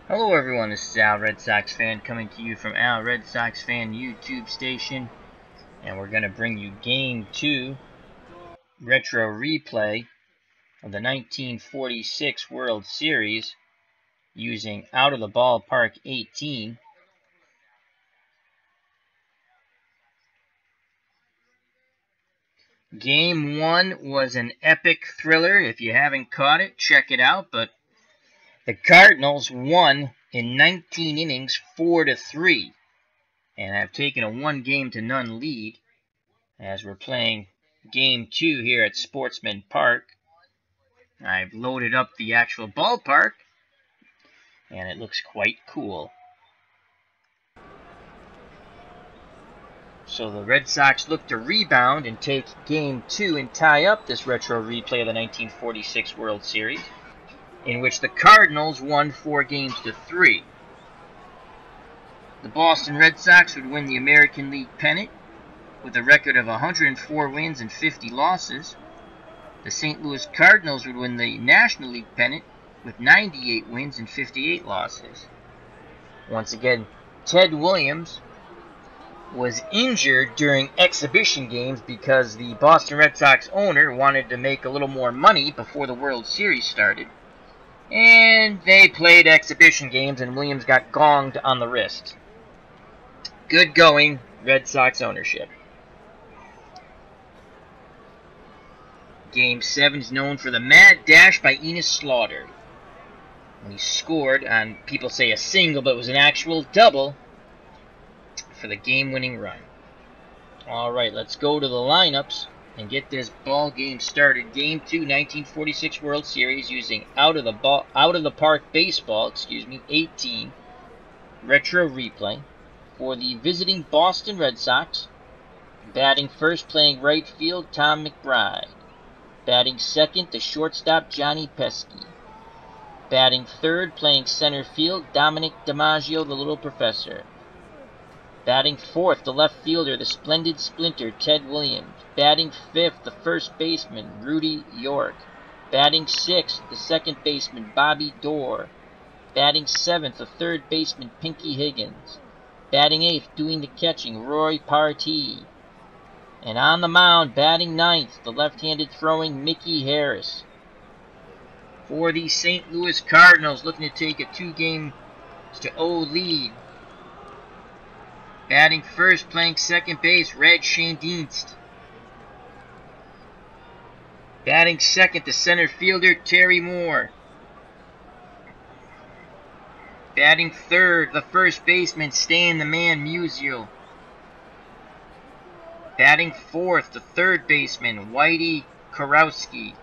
Hello everyone, this is Al Red Sox Fan coming to you from Al Red Sox Fan YouTube station, and we're going to bring you Game 2 retro replay of the 1946 World Series using Out of the Ballpark 18. Game 1 was an epic thriller. If you haven't caught it, check it out, but the Cardinals won in 19 innings 4-3. And I've taken a 1-game-to-none lead as we're playing Game 2 here at Sportsman Park. I've loaded up the actual ballpark, and it looks quite cool. So the Red Sox look to rebound and take Game 2 and tie up this retro replay of the 1946 World Series, in which the Cardinals won 4-3. The Boston Red Sox would win the American League pennant with a record of 104 wins and 50 losses. The St. Louis Cardinals would win the National League pennant with 98 wins and 58 losses. Once again, Ted Williams was injured during exhibition games because the Boston Red Sox owner wanted to make a little more money before the World Series started. And they played exhibition games and Williams got gonged on the wrist. Good going, Red Sox ownership. Game 7 is known for the mad dash by Enos Slaughter. When he scored on, people say a single, but it was an actual double for the game-winning run. Alright, let's go to the lineups and get this ball game started. Game 2, 1946 World Series using Out of the Park Baseball, 18 retro replay. For the visiting Boston Red Sox, batting first, playing right field, Tom McBride. Batting second, the shortstop, Johnny Pesky. Batting third, playing center field, Dom DiMaggio, the Little Professor. Batting fourth, the left fielder, the splendid splinter, Ted Williams. Batting fifth, the first baseman, Rudy York. Batting sixth, the second baseman, Bobby Doerr. Batting seventh, the third baseman, Pinky Higgins. Batting eighth, doing the catching, Roy Partee. And on the mound, batting ninth, the left-handed throwing Mickey Harris. For the St. Louis Cardinals, looking to take a 2-0 lead. Batting first, playing second base, Red Schoendienst. Batting second, the center fielder, Terry Moore. Batting third, the first baseman, Stan Musial. Batting fourth, the third baseman, Whitey Kurowski.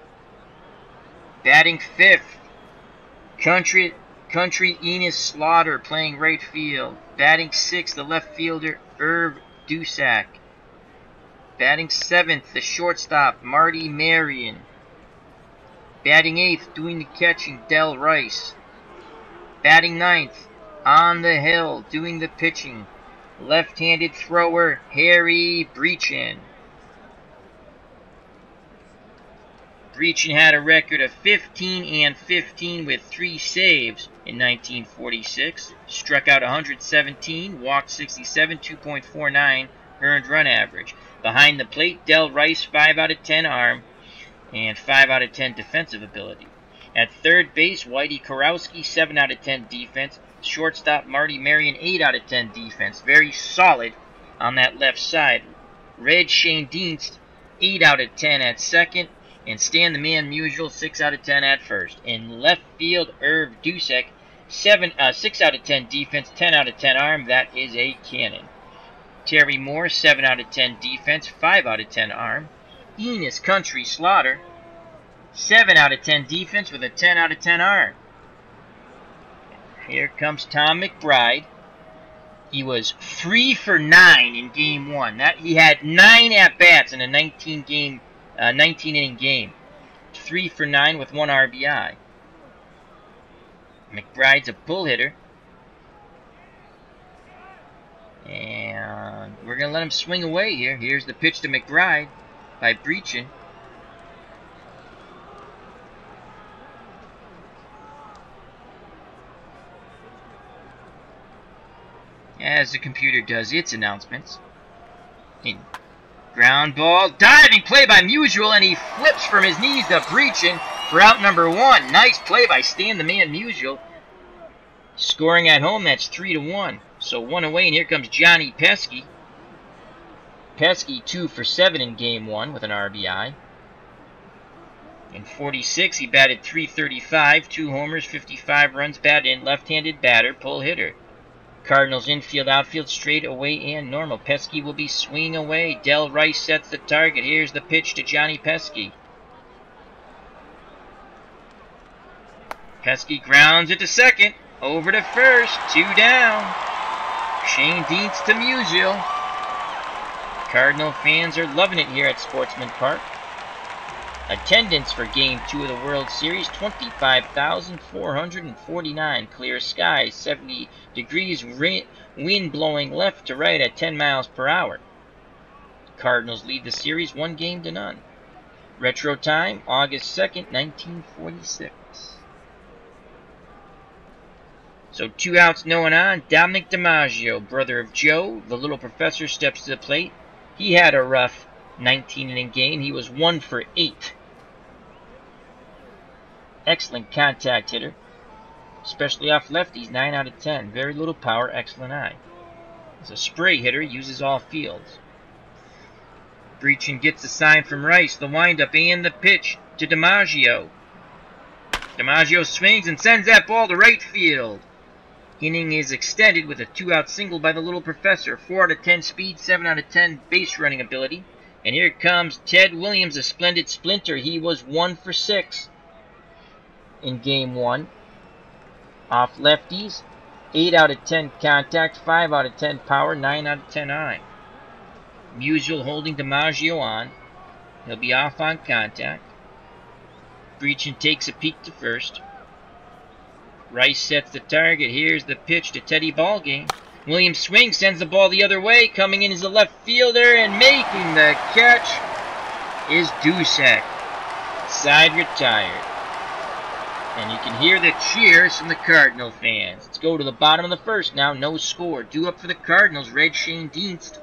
Batting fifth, Country Enos Slaughter playing right field. Batting sixth, the left fielder, Erv Dusak. Batting seventh, the shortstop, Marty Marion. Batting eighth, doing the catching, Del Rice. Batting ninth, on the hill, doing the pitching, left-handed thrower, Harry Brecheen. Brecheen had a record of 15-15 with 3 saves in 1946. Struck out 117, walked 67, 2.49 earned run average. Behind the plate, Del Rice, 5 out of 10 arm and 5 out of 10 defensive ability. At third base, Whitey Kurowski, 7 out of 10 defense. Shortstop, Marty Marion, 8 out of 10 defense. Very solid on that left side. Red Schoendienst, 8 out of 10 at second. And Stan Musial, 6 out of 10 at first. In left field, Erv Dusak, 6 out of 10 defense, 10 out of 10 arm. That is a cannon. Terry Moore, 7 out of 10 defense, 5 out of 10 arm. Enos Slaughter, 7 out of 10 defense with a 10 out of 10 arm. Here comes Tom McBride. He was 3 for 9 in Game 1. He had 9 at-bats in a 19-inning game. 3 for 9 with 1 RBI. McBride's a pull hitter. And we're going to let him swing away here. Here's the pitch to McBride by Brecheen. as the computer does its announcements. In ground ball, diving play by Musial, and he flips from his knees to Brecheen for out number 1. Nice play by Stan the Man Musial. Scoring at home, that's 3-1. So 1 away, and here comes Johnny Pesky. Pesky 2 for 7 in game 1 with an RBI. In 46, he batted .335, 2 homers, 55 runs batted in, left-handed batter, pull hitter. Cardinals infield, outfield, straight away and normal. Pesky will be swinging away. Del Rice sets the target. Here's the pitch to Johnny Pesky. Pesky grounds it to second. Over to first. 2 down. Schoendienst to Musial. Cardinal fans are loving it here at Sportsman Park. Attendance for Game 2 of the World Series, 25,449. Clear skies, 70 degrees, wind blowing left to right at 10 miles per hour. Cardinals lead the series 1-0. Retro time, August 2nd, 1946. So 2 outs, no one on. Dom DiMaggio, brother of Joe, the little professor, steps to the plate. He had a rough 19-inning game. He was 1 for 8. Excellent contact hitter, especially off lefties, 9 out of 10. Very little power, excellent eye. As a spray hitter, uses all fields. Brecheen gets a sign from Rice, the windup and the pitch to DiMaggio. DiMaggio swings and sends that ball to right field. Inning is extended with a 2-out single by the little professor. 4 out of 10 speed, 7 out of 10 base running ability. And here comes Ted Williams, a splendid splinter. He was 1 for 6 in game 1. Off lefties, 8 out of 10 contact, 5 out of 10 power, 9 out of 10 eye. Musial holding DiMaggio on. He'll be off on contact. Brecheen takes a peek to first. Rice sets the target. Here's the pitch to Teddy Ballgame. Williams swings, sends the ball the other way. Coming in is the left fielder, and making the catch is Dusak. Side retired. And you can hear the cheers from the Cardinal fans. Let's go to the bottom of the first now. No score. Due up for the Cardinals, Red Schoendienst.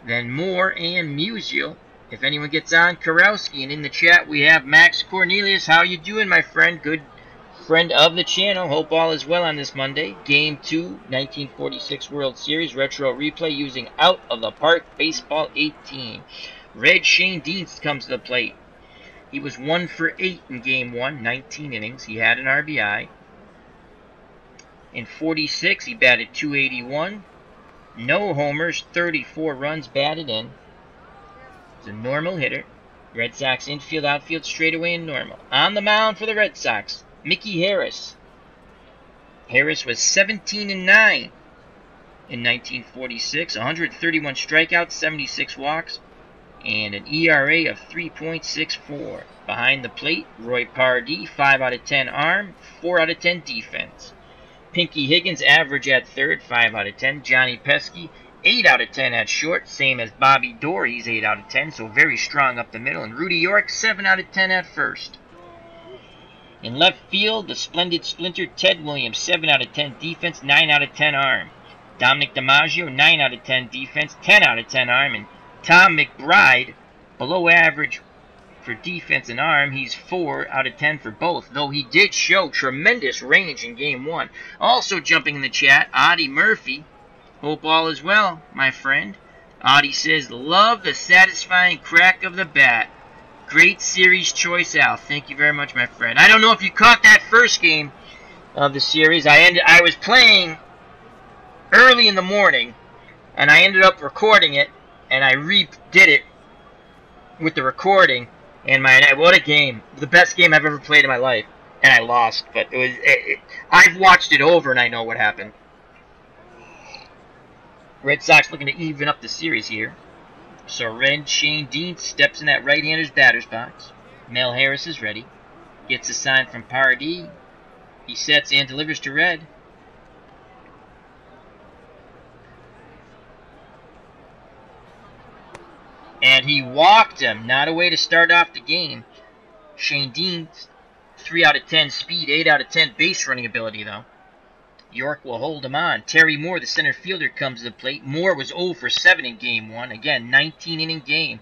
Then Moore and Musial. If anyone gets on, Kurowski. And in the chat we have Max Cornelius. How you doing, my friend? Good friend of the channel. Hope all is well on this Monday. Game 2, 1946 World Series Retro Replay using Out of the Park Baseball 18. Red Schoendienst comes to the plate. He was 1 for 8 in Game 1, 19 innings. He had an RBI. In 46, he batted .281. No homers, 34 runs batted in. He's a normal hitter. Red Sox infield, outfield, straightaway, and normal. On the mound for the Red Sox, Mickey Harris. Harris was 17-9 in 1946. 131 strikeouts, 76 walks, and an ERA of 3.64. Behind the plate, Roy Partee, 5 out of 10 arm, 4 out of 10 defense. Pinky Higgins, average at third, 5 out of 10. Johnny Pesky, 8 out of 10 at short, same as Bobby Doerr, he's 8 out of 10, so very strong up the middle. And Rudy York, 7 out of 10 at first. In left field, the splendid splinter Ted Williams, 7 out of 10 defense, 9 out of 10 arm. Dom DiMaggio, 9 out of 10 defense, 10 out of 10 arm. And Tom McBride, below average for defense and arm. He's 4 out of 10 for both, though he did show tremendous range in Game 1. Also jumping in the chat, Audie Murphy. Hope all is well, my friend. Audie says, love the satisfying crack of the bat. Great series choice, Al. Thank you very much, my friend. I don't know if you caught that first game of the series. I was playing early in the morning, and I ended up recording it, and I redid it with the recording. And what a game! The best game I've ever played in my life, and I lost. But it was. I've watched it over, and I know what happened. Red Sox looking to even up the series here. So Red Schoendienst steps in that right-hander's batter's box. Mel Harris is ready. Gets a sign from Partee. He sets and delivers to Red. And he walked him. Not a way to start off the game. Schoendienst, 3 out of 10 speed, 8 out of 10 base running ability, though. York will hold him on. Terry Moore, the center fielder, comes to the plate. Moore was 0 for 7 in Game 1. Again, 19-inning game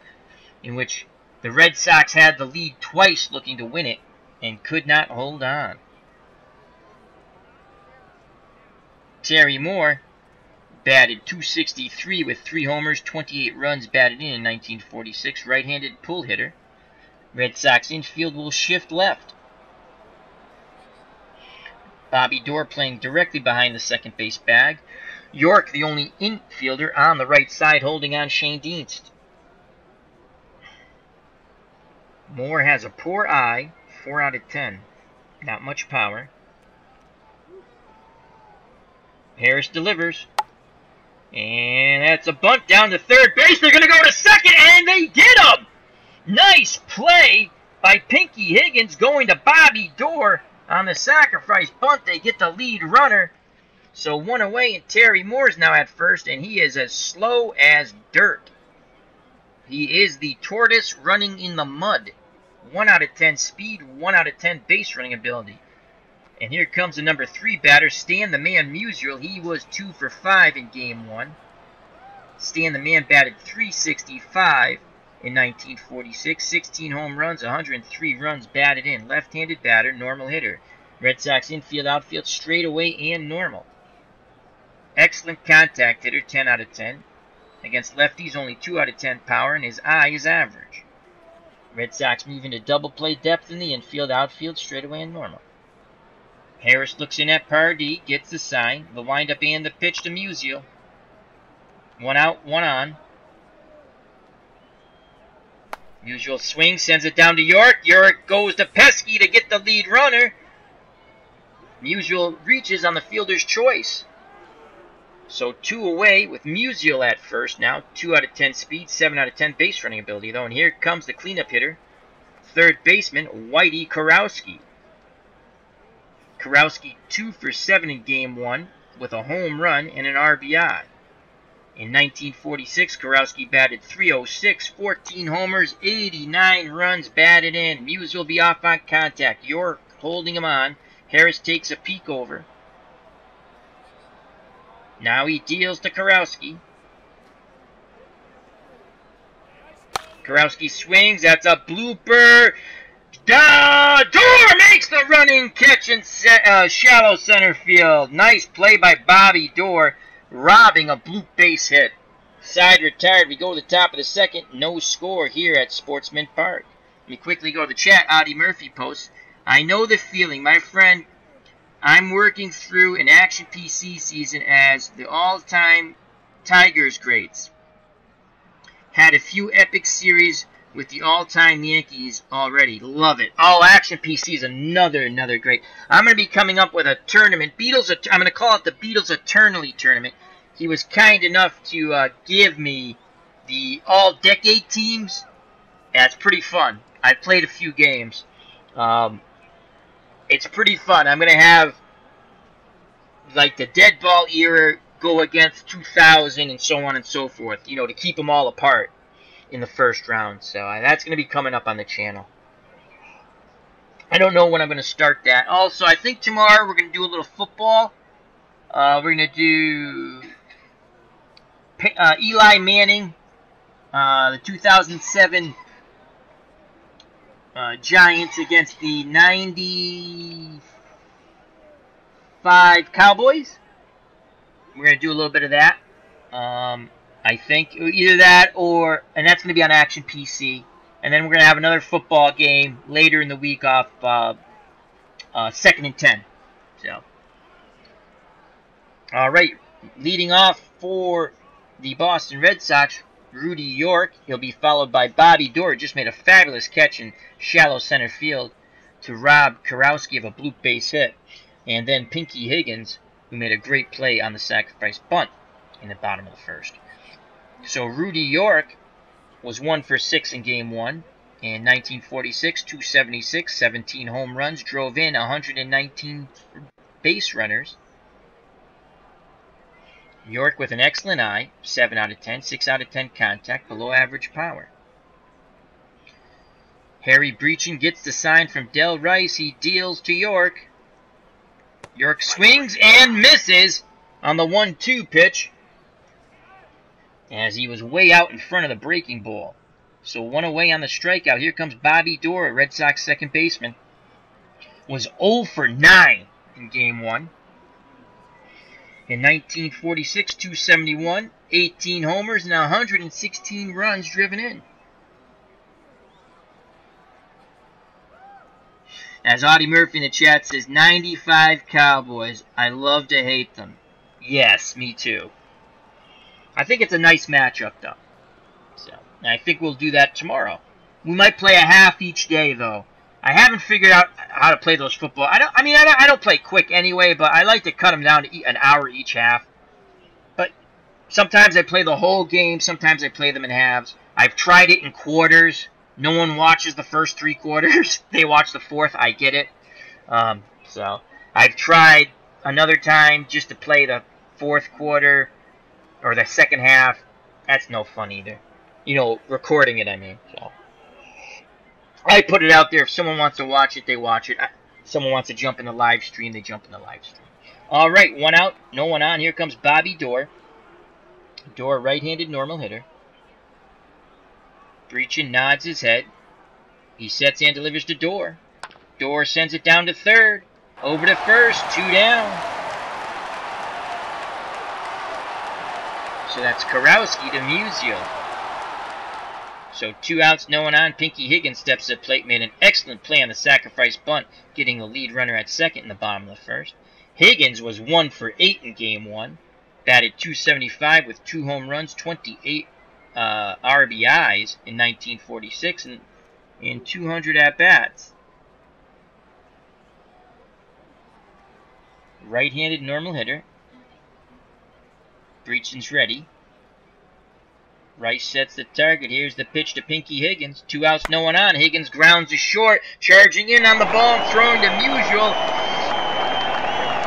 in which the Red Sox had the lead twice looking to win it and could not hold on. Terry Moore batted .263 with 3 homers, 28 runs batted in 1946. Right-handed pull hitter. Red Sox infield will shift left. Bobby Doerr playing directly behind the second base bag. York, the only infielder on the right side, holding on Schoendienst. Moore has a poor eye, 4 out of 10. Not much power. Harris delivers. And that's a bunt down to third base. They're going to go to second, and they get him! Nice play by Pinky Higgins going to Bobby Doerr on the sacrifice bunt. They get the lead runner. So 1 away, and Terry Moore's now at first, and he is as slow as dirt. He is the tortoise running in the mud. 1 out of 10 speed, 1 out of 10 base running ability. And here comes the number 3 batter, Stan the Man Musial. He was 2 for 5 in Game 1. Stan the Man batted .365 in 1946. 16 home runs, 103 runs batted in. Left-handed batter, normal hitter. Red Sox infield, outfield, straightaway, and normal. Excellent contact hitter, 10 out of 10. Against lefties, only 2 out of 10 power, and his eye is average. Red Sox move into double play depth in the infield, outfield, straightaway, and normal. Harris looks in at Partee, gets the sign, the windup and the pitch to Musial. 1 out, 1 on. Musial swings, sends it down to York. York goes to Pesky to get the lead runner. Musial reaches on the fielder's choice. So 2 away with Musial at first now. 2 out of 10 speed, 7 out of 10 base running ability though. And here comes the cleanup hitter, third baseman Whitey Kurowski. Kurowski 2 for 7 in Game 1 with a home run and an RBI. In 1946, Kurowski batted .306, 14 homers, 89 runs batted in. Musial will be off on contact. York holding him on. Harris takes a peek over. Now he deals to Kurowski. Kurowski swings. That's a blooper. Doerr makes the running catch in shallow center field. Nice play by Bobby Doerr, robbing a bloop base hit. Side retired. We go to the top of the second. No score here at Sportsman Park. Let me quickly go to the chat. Audie Murphy posts, I know the feeling, my friend. I'm working through an Action PC season as the all-time Tigers greats. Had a few epic series with the all-time Yankees already. Love it. Oh, Action PC is another great. I'm going to be coming up with a tournament. I'm going to call it the Beatles Eternally Tournament. He was kind enough to give me the all-decade teams. Yeah, it's pretty fun. I've played a few games. It's pretty fun. I'm going to have like the dead ball era go against 2000 and so on and so forth, you know, to keep them all apart in the first round. So that's going to be coming up on the channel. I don't know when I'm going to start that. Also, I think tomorrow we're going to do a little football. We're going to do Eli Manning, the 2007 Giants against the 95 Cowboys. We're going to do a little bit of that. I think either that or, and that's going to be on Action PC. And then we're going to have another football game later in the week off 2nd and 10. So, all right, leading off for the Boston Red Sox, Rudy York. He'll be followed by Bobby Doerr. Just made a fabulous catch in shallow center field to rob Kurowski of a bloop base hit. And then Pinky Higgins, who made a great play on the sacrifice bunt in the bottom of the first. So Rudy York was 1 for 6 in Game 1. In 1946, 276, 17 home runs, drove in 119 base runners. York with an excellent eye, 7 out of 10, 6 out of 10 contact, below average power. Harry Brecheen gets the sign from Del Rice. He deals to York. York swings and misses on the 1-2 pitch, as he was way out in front of the breaking ball. So 1 away on the strikeout. Here comes Bobby Doerr, Red Sox second baseman. Was 0 for 9 in Game 1. In 1946, 271, 18 homers, and 116 runs driven in. As Audie Murphy in the chat says, 95 Cowboys. I love to hate them. Yes, me too. I think it's a nice matchup, though. So, I think we'll do that tomorrow. We might play a half each day, though. I haven't figured out how to play those football. I don't play quick anyway, but I like to cut them down to an hour each half. But sometimes I play the whole game. Sometimes I play them in halves. I've tried it in quarters. No one watches the first 3 quarters. They watch the fourth. I get it. So I've tried another time just to play the fourth quarter or the second half. That's no fun either. You know, recording it, I mean. So I put it out there. If someone wants to watch it, they watch it. Someone wants to jump in the live stream, they jump in the live stream. All right, 1 out, no one on. Here comes Bobby Doerr. Doerr, right-handed normal hitter. Brecheen nods his head. He sets and delivers to Doerr. Doerr sends it down to third. Over to first, 2 down. So that's Kurowski to Musial. So 2 outs, no one on. Pinky Higgins steps to the plate, made an excellent play on the sacrifice bunt, getting the lead runner at second in the bottom of the first. Higgins was 1 for 8 in Game 1. Batted .275 with 2 home runs, 28 RBIs in 1946, and 200 at-bats. Right-handed normal hitter. Brecheen's ready. Rice sets the target. Here's the pitch to Pinky Higgins. 2 outs, no one on. Higgins grounds to short. Charging in on the ball and throwing to Musial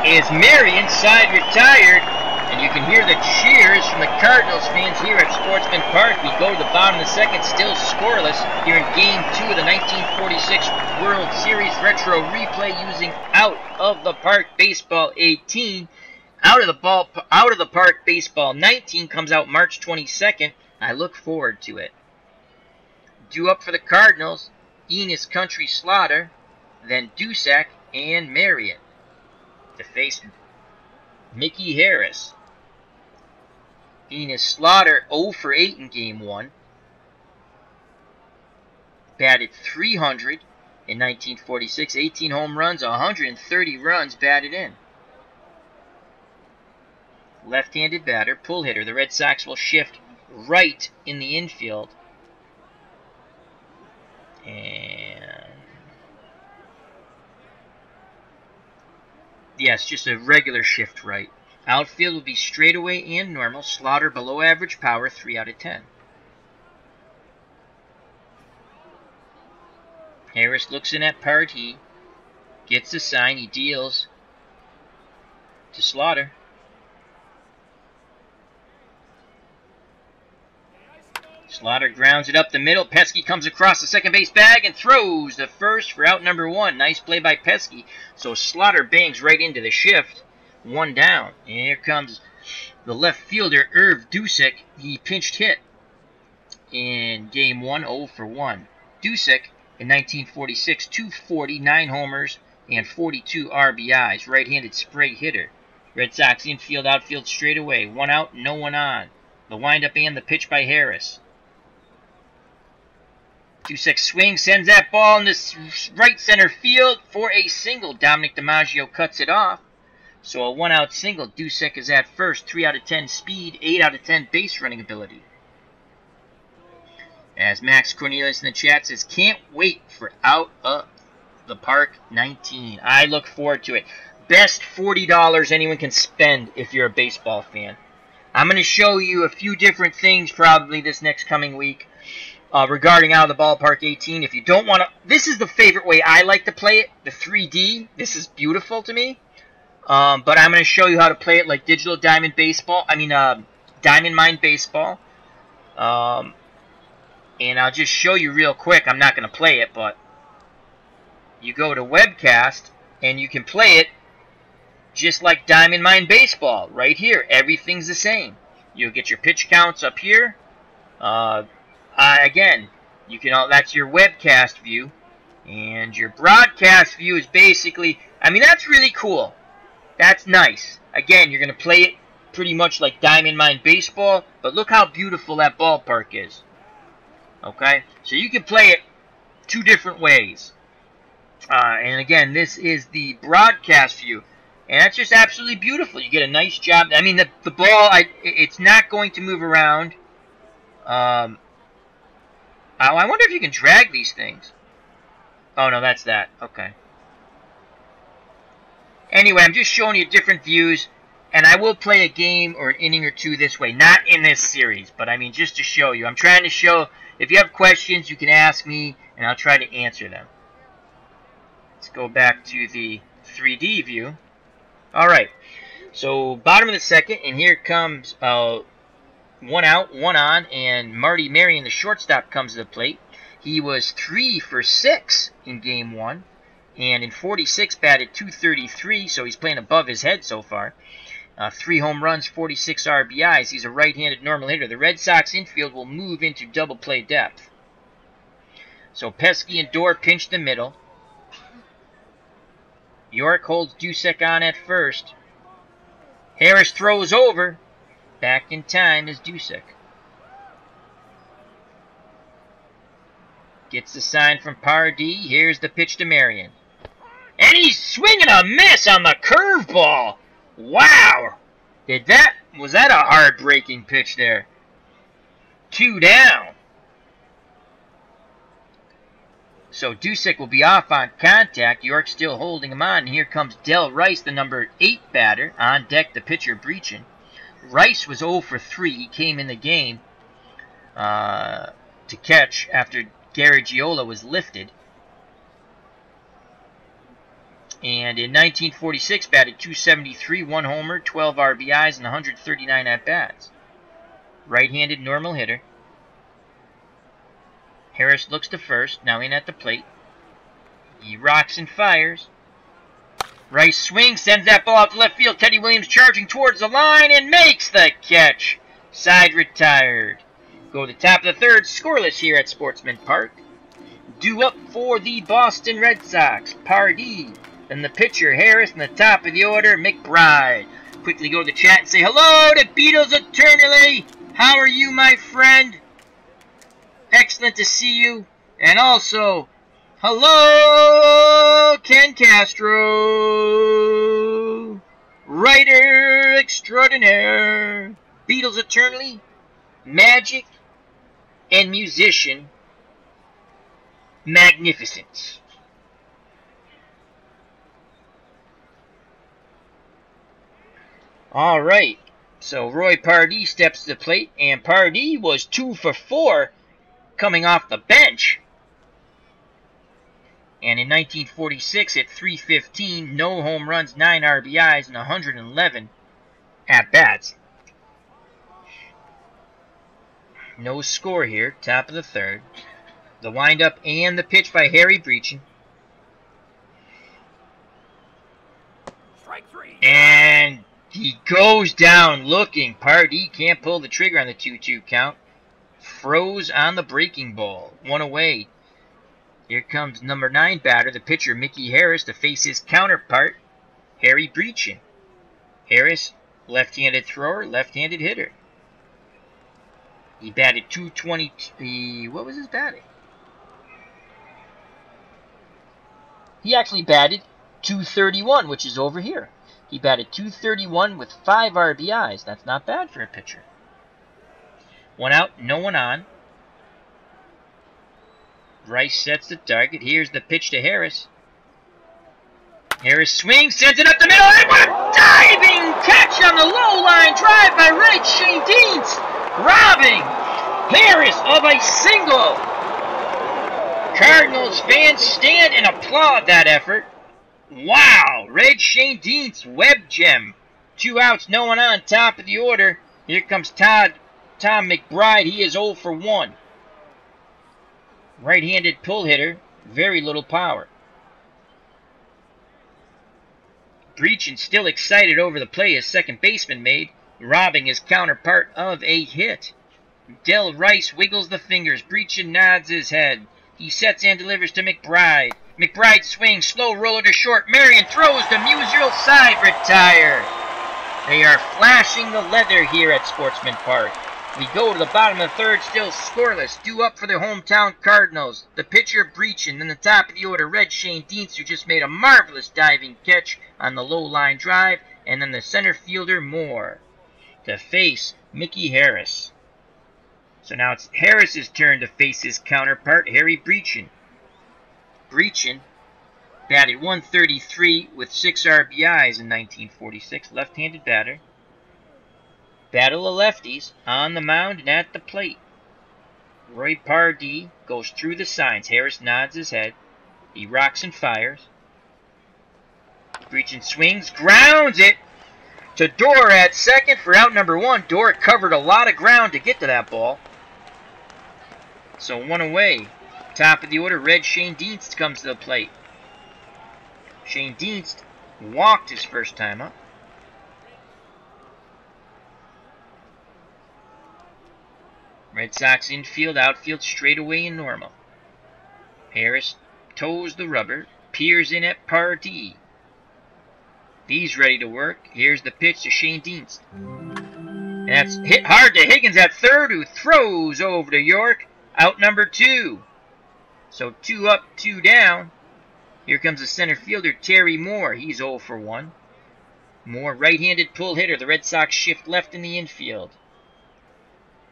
is Marion, side retired. And you can hear the cheers from the Cardinals fans here at Sportsman Park. We go to the bottom of the second, still scoreless here in Game 2 of the 1946 World Series Retro Replay using Out of the Park Baseball 18. Out of the Park Baseball 19 comes out March 22nd. I look forward to it. Due up for the Cardinals, Enos Slaughter, then Dusak and Marion. To face Mickey Harris. Enos Slaughter 0 for 8 in Game 1. Batted .300 in 1946. 18 home runs, 130 runs batted in. Left-handed batter, pull hitter. The Red Sox will shift right in the infield. And yes, just a regular shift right. Outfield will be straightaway and normal. Slaughter below average power, 3 out of 10. Harris looks in at Partee. Gets the sign. He deals to Slaughter. Slaughter grounds it up the middle. Pesky comes across the second base bag and throws the first for out number 1. Nice play by Pesky. So Slaughter bangs right into the shift. 1 down. And here comes the left fielder, Erv Dusak. He pinched hit in Game 1, 0 for 1. Dusak, in 1946, 240, 9 homers, and 42 RBIs. Right-handed spray hitter. Red Sox infield, outfield straight away. 1 out, no one on. The windup and the pitch by Harris. Dusak swings, sends that ball in the right center field for a single. Dom DiMaggio cuts it off. So a 1-out single. Dusak is at first. 3 out of 10 speed, 8 out of 10 base running ability. As Max Cornelius in the chat says, can't wait for Out of the Park 19. I look forward to it. Best $40 anyone can spend if you're a baseball fan. I'm going to show you a few different things probably this next coming week regarding Out of the Ballpark 18. If you don't want to... This is the favorite way I like to play it, the 3D. This is beautiful to me. But I'm going to show you how to play it like Digital Diamond Baseball. Diamond Mine Baseball. And I'll just show you real quick. I'm not going to play it, but you go to Webcast, and you can play it just like Diamond Mine Baseball, right here. Everything's the same. You'll get your pitch counts up here. Again, you can that's your webcast view, and your broadcast view is basically, I mean, that's really cool. That's nice. Again, you're going to play it pretty much like Diamond Mine Baseball, but look how beautiful that ballpark is. Okay? So you can play it two different ways. And again, this is the broadcast view. And that's just absolutely beautiful. You get a nice job. I mean, the ball, it's not going to move around. I wonder if you can drag these things. Oh, no, that's that. Okay. Anyway, I'm just showing you different views. And I will play a game or an inning or two this way. Not in this series, but I mean, just to show you. I'm trying to show, if you have questions, you can ask me, and I'll try to answer them. Let's go back to the 3D view. Alright, so bottom of the second, and here comes one out, one on, and Marty Marion, the shortstop, comes to the plate. He was 3 for 6 in game 1, and in 46 batted .233, so he's playing above his head so far. 3 home runs, 46 RBIs. He's a right-handed normal hitter. The Red Sox infield will move into double play depth. So Pesky and Doerr pinch the middle. York holds Dusek on at first. Harris throws over. Back in time is Dusek. Gets the sign from Partee. Here's the pitch to Marion. And he's swinging a miss on the curveball. Wow! Was that a hard-breaking pitch there? 2 down. So Dusek will be off on contact. York still holding him on. And here comes Del Rice, the number 8 batter. On deck, the pitcher Brecheen. Rice was 0 for 3. He came in the game to catch after Gary Giola was lifted. And in 1946, batted .273, 1 homer, 12 RBIs, and 139 at-bats. Right-handed normal hitter. Harris looks to first, now in at the plate. He rocks and fires. Rice swings, sends that ball out to left field. Teddy Williams charging towards the line and makes the catch. Side retired. Go to the top of the third, scoreless here at Sportsman Park. Due up for the Boston Red Sox, Partee. Then the pitcher, Harris, in the top of the order, McBride. Quickly go to the chat and say hello to Beatles Eternally. How are you, my friend? Excellent to see you. And also, hello, Ken Castro. Writer extraordinaire. Beatles Eternally, magic, and musician magnificent. Alright, so Roy Partee steps to the plate, and Partee was 2 for 4 coming off the bench. And in 1946, at .315, no home runs, 9 RBIs, and 111 at-bats. No score here, top of the third. The windup and the pitch by Harry Brecheen. Strike 3. And he goes down looking. Partee can't pull the trigger on the 2-2 count. Froze on the breaking ball. 1 away. Here comes number 9 batter, the pitcher Mickey Harris, to face his counterpart, Harry Brecheen. Harris, left-handed thrower, left-handed hitter. He batted .220. What was his batting? He actually batted .231, which is over here. He batted .231 with 5 RBIs. That's not bad for a pitcher. 1 out, no one on. Rice sets the target. Here's the pitch to Harris. Harris swings, sends it up the middle, and what a diving catch on the low line drive by Red Schoendienst, robbing Harris of a single. Cardinals fans stand and applaud that effort. Wow, Red Schoendienst web gem. 2 outs, no one on, top of the order. Here comes Tom McBride. He is 0 for 1. Right-handed pull hitter, very little power. Brecheen still excited over the play his second baseman made, robbing his counterpart of a hit. Del Rice wiggles the fingers. Brecheen nods his head. He sets and delivers to McBride. McBride swings, slow roller to short. Marion throws to Musial, side retire. They are flashing the leather here at Sportsman Park. We go to the bottom of the third, still scoreless. Due up for the hometown Cardinals. The pitcher Brecheen, then the top of the order Red Schoendienst, who just made a marvelous diving catch on the low line drive, and then the center fielder Moore to face Mickey Harris. So now it's Harris's turn to face his counterpart, Harry Brecheen. Brecheen batted .133 with 6 RBIs in 1946, left-handed batter. Battle of lefties on the mound and at the plate. Roy Partee goes through the signs. Harris nods his head. He rocks and fires. Brecheen swings, grounds it to Doerr at second for out number 1. Doerr covered a lot of ground to get to that ball. So 1 away. Top of the order, Red Schoendienst comes to the plate. Schoendienst walked his first time up. Red Sox infield, outfield, straightaway and normal. Harris toes the rubber, peers in at Partee. He's ready to work. Here's the pitch to Schoendienst. And that's hit hard to Higgins at third, who throws over to York. Out number 2. So 2 up, 2 down. Here comes the center fielder, Terry Moore. He's 0 for 1. Moore, right-handed pull hitter. The Red Sox shift left in the infield.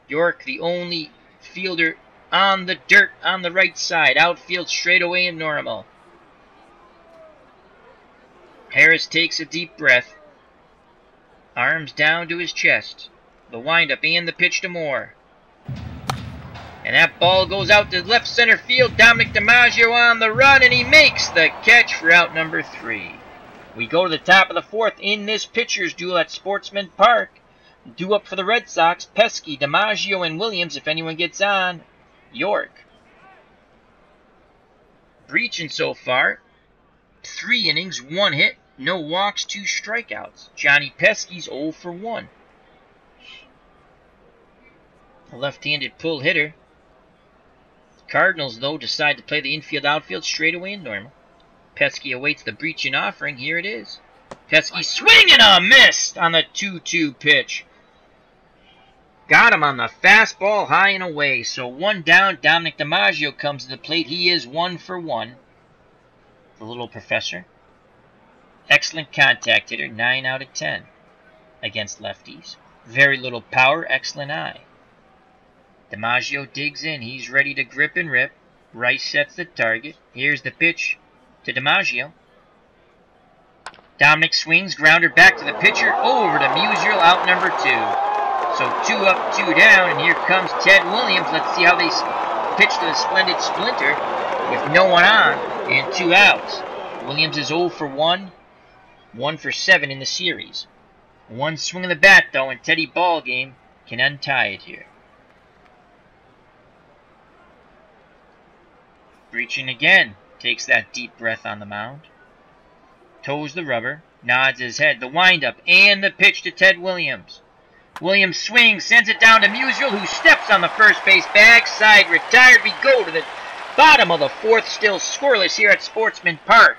York, the only fielder on the dirt on the right side. Outfield straightaway and normal. Harris takes a deep breath. Arms down to his chest. The windup and the pitch to Moore. And that ball goes out to left center field. Dom DiMaggio on the run, and he makes the catch for out number 3. We go to the top of the 4th in this pitcher's duel at Sportsman Park. Due up for the Red Sox, Pesky, DiMaggio, and Williams. If anyone gets on, York. Brecheen so far, 3 innings, 1 hit, no walks, 2 strikeouts. Johnny Pesky's 0 for 1. A left-handed pull hitter. Cardinals, though, decide to play the infield-outfield straightaway and normal. Pesky awaits the Brecheen offering. Here it is. Pesky swinging a miss on the 2-2 pitch. Got him on the fastball high and away. So 1 down. Dominic DiMaggio comes to the plate. He is 1 for 1. The little professor. Excellent contact hitter. 9 out of 10 against lefties. Very little power. Excellent eye. DiMaggio digs in. He's ready to grip and rip. Rice sets the target. Here's the pitch to DiMaggio. Dominic swings. Grounder back to the pitcher. Over to Musial. Out number 2. So 2 up, 2 down, and here comes Ted Williams. Let's see how they pitch to the splendid Splinter with no one on and 2 outs. Williams is 0 for 1, 1 for 7 in the series. 1 swing of the bat, though, and Teddy Ballgame can untie it here. Brecheen again takes that deep breath on the mound. Toes the rubber, nods his head. The windup and the pitch to Ted Williams. Williams swings, sends it down to Musial, who steps on the first base bag. Side retired. We go to the bottom of the 4th, still scoreless here at Sportsman Park.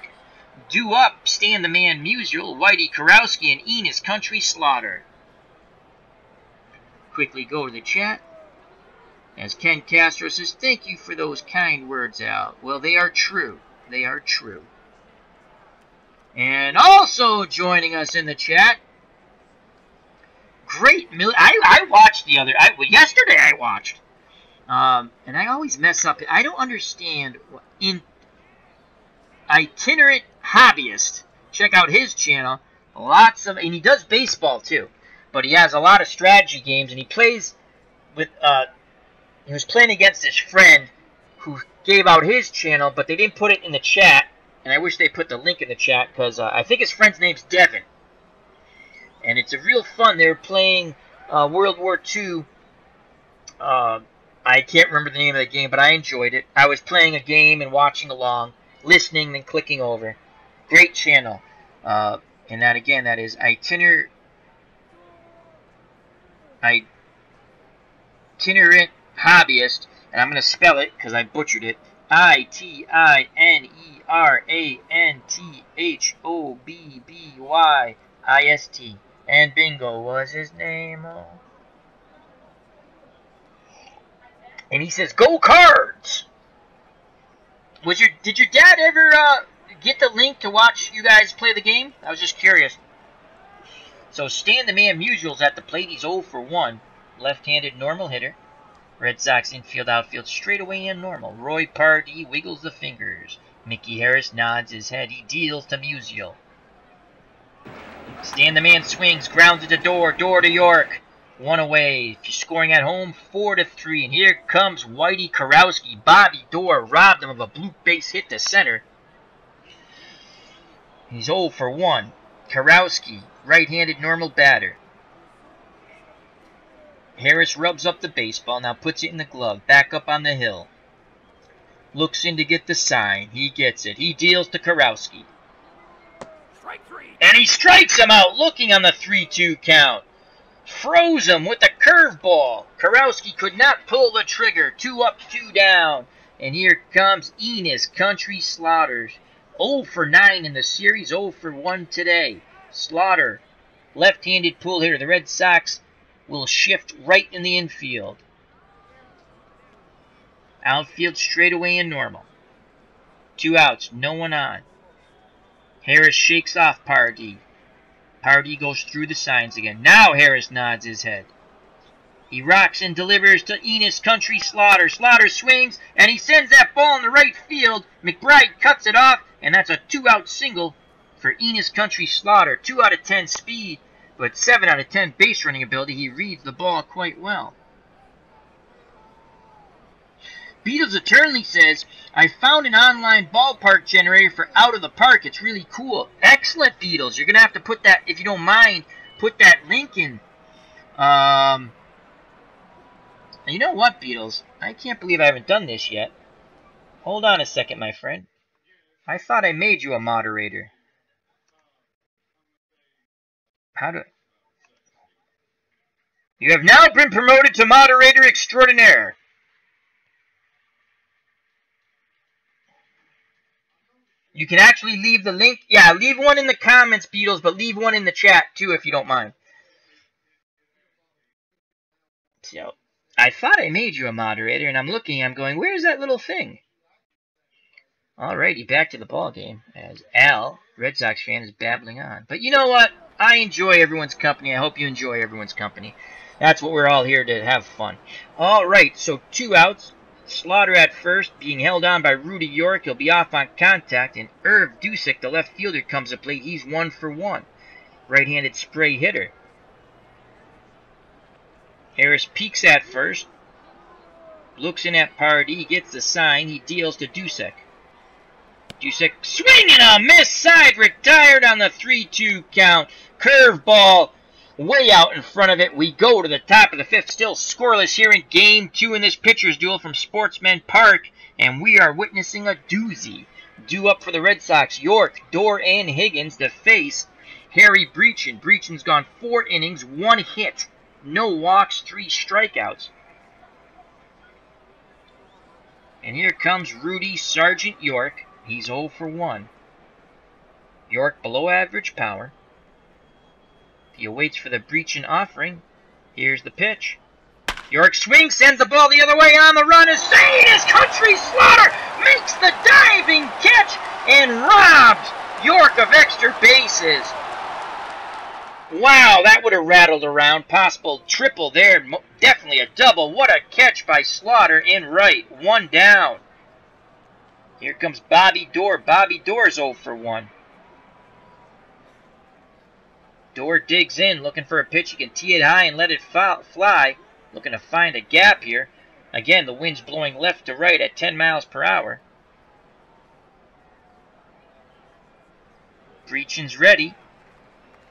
Due up, stand the man Musial, Whitey Kurowski, and Enos Slaughter. Quickly go to the chat. As Ken Castro says, thank you for those kind words, Al. Well, they are true. They are true. And also joining us in the chat, great. I watched the other. Yesterday I watched. And I always mess up. I don't understand. In Itinerant Hobbyist, check out his channel. Lots of, and he does baseball too. But he has a lot of strategy games, and he plays with. He was playing against his friend who gave out his channel, but they didn't put it in the chat. And I wish they put the link in the chat because I think his friend's name's Devin. And it's a real fun. They were playing World War II. I can't remember the name of the game, but I enjoyed it. I was playing a game and watching along, listening, then clicking over. Great channel. And that again, that is itinerant hobbyist, and I'm going to spell it because I butchered it. ITINERANTHOBBYIST. And Bingo was his name. Oh. And he says, "Go Cards!" Did your dad ever get the link to watch you guys play the game? I was just curious. So Stan the Man Musial's at the plate. He's 0 for 1. Left-handed normal hitter. Red Sox infield outfield straightaway and normal. Roy Partee wiggles the fingers. Mickey Harris nods his head. He deals to Musial. Stan the Man swings, grounds it to Doerr to York. 1 away. If you're scoring at home, 4-3. And here comes Whitey Kurowski. Bobby Doerr robbed him of a blue base hit to center. He's 0 for 1. Kurowski, right-handed normal batter. Harris rubs up the baseball, now puts it in the glove, back up on the hill. Looks in to get the sign. He gets it. He deals to Kurowski. Strike 3. And he strikes him out, looking on the 3-2 count. Froze him with a curveball. Kurowski could not pull the trigger. 2 up, 2 down. And here comes Enos Country Slaughter. 0 for 9 in the series, 0 for 1 today. Slaughter, left-handed pull hitter. The Red Sox will shift right in the infield. Outfield straightaway and normal. 2 outs, no one on. Harris shakes off Partee. Partee goes through the signs again. Now Harris nods his head. He rocks and delivers to Enos Country Slaughter. Slaughter swings, and he sends that ball in the right field. McBride cuts it off, and that's a 2-out single for Enos Country Slaughter. 2 out of 10 speed, but 7 out of 10 base running ability. He reads the ball quite well. Beatles Eternally says, "I found an online ballpark generator for Out of the Park. It's really cool." Excellent, Beatles. You're going to have to put that, if you don't mind, put that link in. You know what, Beatles? I can't believe I haven't done this yet. Hold on a second, my friend. I thought I made you a moderator. You have now been promoted to moderator extraordinaire. You can actually leave the link. Yeah, leave one in the comments, Beatles, but leave one in the chat, too, if you don't mind. So, I thought I made you a moderator, and I'm looking, I'm going, where's that little thing? Alrighty, back to the ball game, as Al, Red Sox fan, is babbling on. But you know what? I enjoy everyone's company. I hope you enjoy everyone's company. That's what we're all here to have fun. Alright, so 2 outs. Slaughter at first, being held on by Rudy York. He'll be off on contact, and Erv Dusak, the left fielder, comes to plate. He's 1 for 1. Right-handed spray hitter. Harris peeks at first. Looks in at Partee, gets the sign. He deals to Dusak. Dusak swinging a miss, side retired on the 3-2 count. Curveball way out in front of it. We go to the top of the 5th, still scoreless here in Game 2 in this pitcher's duel from Sportsman Park, and we are witnessing a doozy. Due up for the Red Sox, York, Doerr, and Higgins to face Harry Brecheen. Brecheen's gone 4 innings, 1 hit, no walks, 3 strikeouts. And here comes Rudy Sergeant York. He's 0 for 1. York below average power. He awaits for the Brecheen offering. Here's the pitch. York swings, sends the ball the other way on the run. Is Enos Country Slaughter makes the diving catch and robs York of extra bases. Wow, that would have rattled around. Possible triple there. Definitely a double. What a catch by Slaughter in right. 1 down. Here comes Bobby Doerr. Bobby Doerr's 0 for 1. Doerr digs in, looking for a pitch. He can tee it high and let it fly. Looking to find a gap here. Again, the wind's blowing left to right at 10 miles per hour. Brecheen's ready.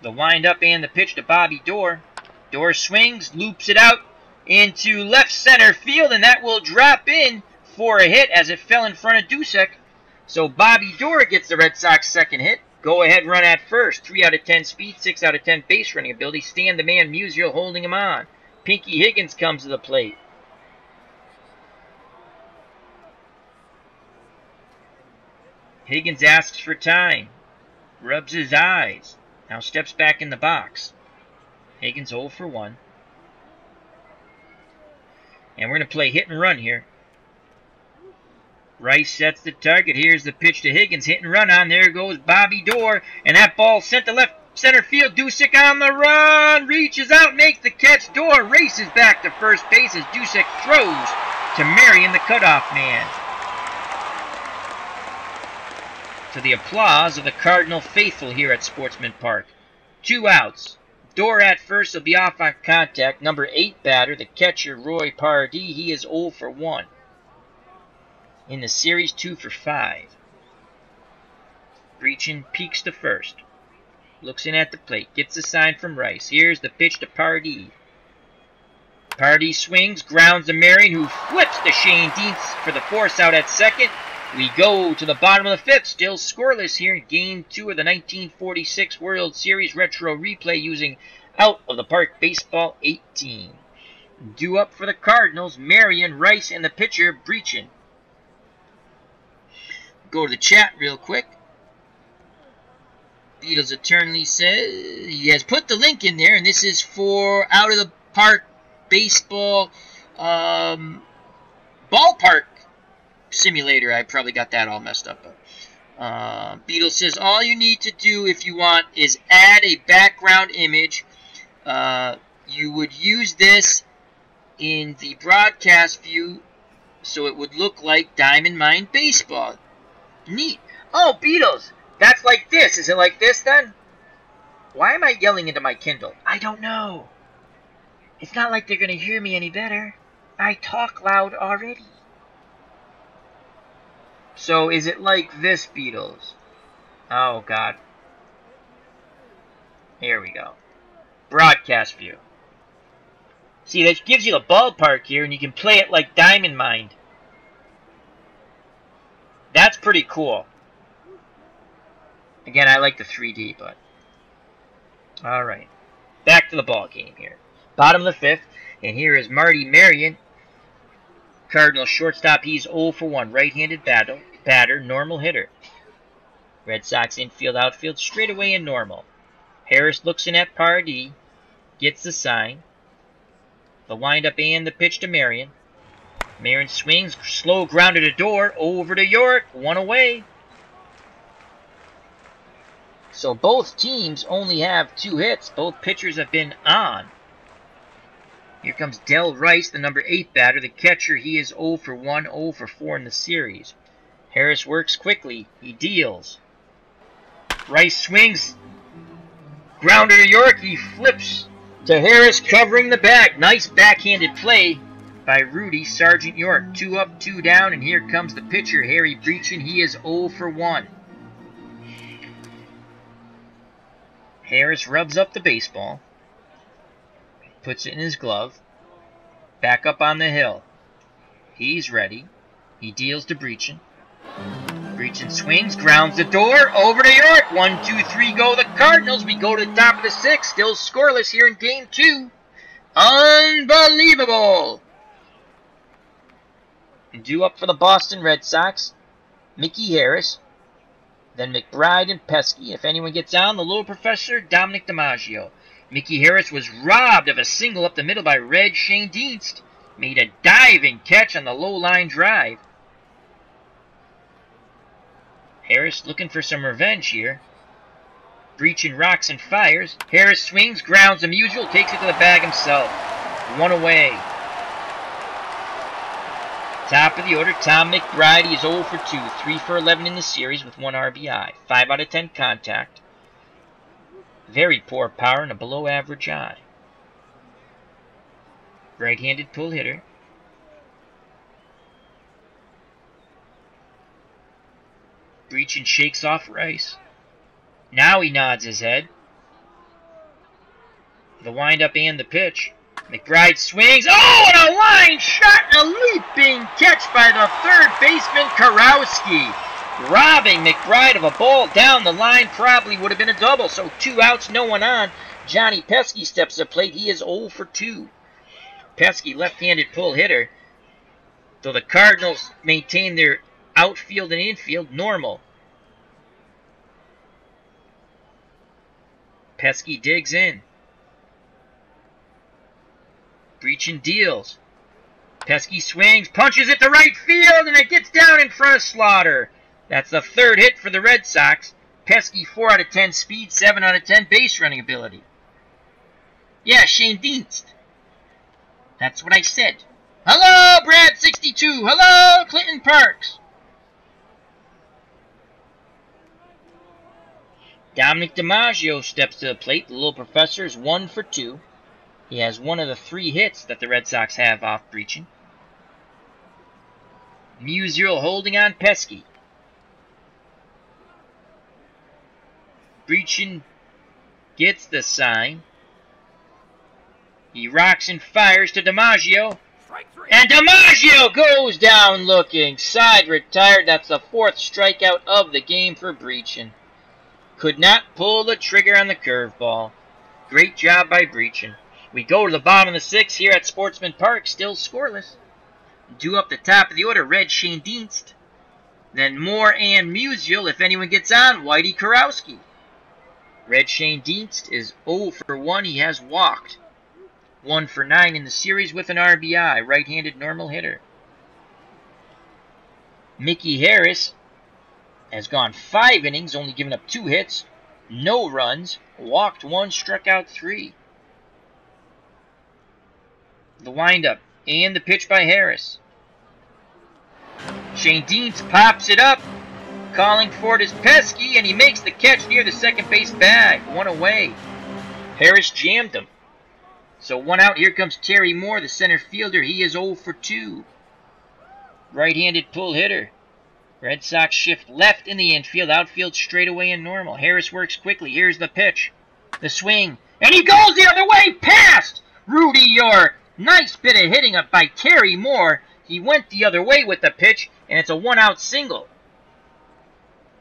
The windup and the pitch to Bobby Doerr. Doerr swings, loops it out into left center field, and that will drop in for a hit as it fell in front of Dusak. So Bobby Doerr gets the Red Sox 2nd hit. Go-ahead run at first. 3 out of 10 speed, 6 out of 10 base running ability. Stan the Man Musial holding him on. Pinky Higgins comes to the plate. Higgins asks for time. Rubs his eyes. Now steps back in the box. Higgins 0 for 1. And we're going to play hit and run here. Rice sets the target. Here's the pitch to Higgins. Hit and run on. There goes Bobby Doerr. And that ball sent to left center field. Dusak on the run. Reaches out. Makes the catch. Doerr races back to first base as Dusak throws to Marion, the cutoff man. To the applause of the Cardinal faithful here at Sportsman Park. 2 outs. Doerr at first will be off on contact. Number 8 batter, the catcher, Roy Partee. He is 0 for 1. In the series, 2 for 5. Brecheen peeks to first. Looks in at the plate. Gets a sign from Rice. Here's the pitch to Partee. Partee swings. Grounds to Marion, who flips to Schoendienst for the force out at second. We go to the bottom of the 5th. Still scoreless here in Game 2 of the 1946 World Series Retro Replay using Out of the Park Baseball 18. Due up for the Cardinals, Marion, Rice, and the pitcher, Brecheen. Go to the chat real quick. Beatles Eternally says he has put the link in there, and this is for Out of the Park Baseball Ballpark Simulator. I probably got that all messed up. Beatles says all you need to do if you want is add a background image. You would use this in the broadcast view so it would look like Diamond Mine Baseball. Neat. Oh, Beatles, that's like this. Is it like this then? Why am I yelling into my Kindle? I don't know. It's not like they're going to hear me any better. I talk loud already. So is it like this, Beatles? Oh, God. Here we go. Broadcast view. See, that gives you the ballpark here, and you can play it like Diamond Mine. That's pretty cool. Again, I like the 3D, but... Alright. Back to the ball game here. Bottom of the 5th, and here is Marty Marion. Cardinals shortstop, he's 0 for 1. Right-handed batter, normal hitter. Red Sox infield, outfield, straight away in normal. Harris looks in at Partee. Gets the sign. The windup and the pitch to Marion. Marion swings, slow grounded to Doerr, over to York, 1 away. So both teams only have 2 hits. Both pitchers have been on. Here comes Del Rice, the number 8 batter, the catcher. He is 0 for 1, 0 for 4 in the series. Harris works quickly. He deals. Rice swings. Grounder to York. He flips to Harris, covering the bag. Nice backhanded play by Rudy Sergeant York. 2 up, 2 down, and here comes the pitcher, Harry Brecheen. He is 0 for 1. Harris rubs up the baseball. Puts it in his glove. Back up on the hill. He's ready. He deals to Brecheen. Brecheen swings, grounds the door, over to York. 1, 2, 3 go the Cardinals. We go to the top of the 6th. Still scoreless here in Game 2. Unbelievable. Due up for the Boston Red Sox, Mickey Harris. Then McBride and Pesky. If anyone gets on, the little professor, Dom DiMaggio. Mickey Harris was robbed of a single up the middle by Red Schoendienst. Made a diving catch on the low line drive. Harris looking for some revenge here. Brecheen rocks and fires. Harris swings, grounds the Musial, takes it to the bag himself. 1 away. Top of the order, Tom McBride. He is 0 for 2, 3 for 11 in the series with 1 RBI. 5 out of 10 contact. Very poor power and a below average eye. Right-handed pull hitter. Brecheen shakes off Rice. Now he nods his head. The windup and the pitch. McBride swings. Oh, and a line shot and a leaping catch by the third baseman, Kurowski. robbing McBride of a ball down the line. Probably would have been a double. So 2 outs, no one on. Johnny Pesky steps to the plate. He is 0 for 2. Pesky, left-handed pull hitter. Though the Cardinals maintain their outfield and infield normal. Pesky digs in. Brecheen deals. Pesky swings, punches it to right field, and it gets down in front of Slaughter. That's the 3rd hit for the Red Sox. Pesky 4 out of 10 speed, 7 out of 10 base running ability. Yeah, Schoendienst. That's what I said. Hello, Brad62. Hello, Clinton Parks. Dom DiMaggio steps to the plate. The little professor is 1 for 2. He has 1 of the 3 hits that the Red Sox have off Brecheen. Musial holding on Pesky. Brecheen gets the sign. He rocks and fires to DiMaggio. And DiMaggio goes down looking. Side retired. That's the 4th strikeout of the game for Brecheen. Could not pull the trigger on the curveball. Great job by Brecheen. We go to the bottom of the 6th here at Sportsman Park. Still scoreless. Due up the top of the order, Red Schoendienst. Then Moore and Musial. If anyone gets on, Whitey Kurowski. Red Schoendienst is 0 for 1. He has walked. 1 for 9 in the series with an RBI. Right-handed normal hitter. Mickey Harris has gone 5 innings, only given up 2 hits, no runs, walked 1, struck out 3. The windup and the pitch by Harris. Schoendienst pops it up, calling for it is Pesky, and he makes the catch near the second base bag. 1 away. Harris jammed him. So 1 out. Here comes Terry Moore, the center fielder. He is 0 for 2. Right-handed pull hitter. Red Sox shift left in the infield, outfield straight away and normal. Harris works quickly. Here's the pitch. The swing. And he goes the other way, past Rudy York. Nice bit of hitting up by Terry Moore. He went the other way with the pitch, and it's a 1-out single.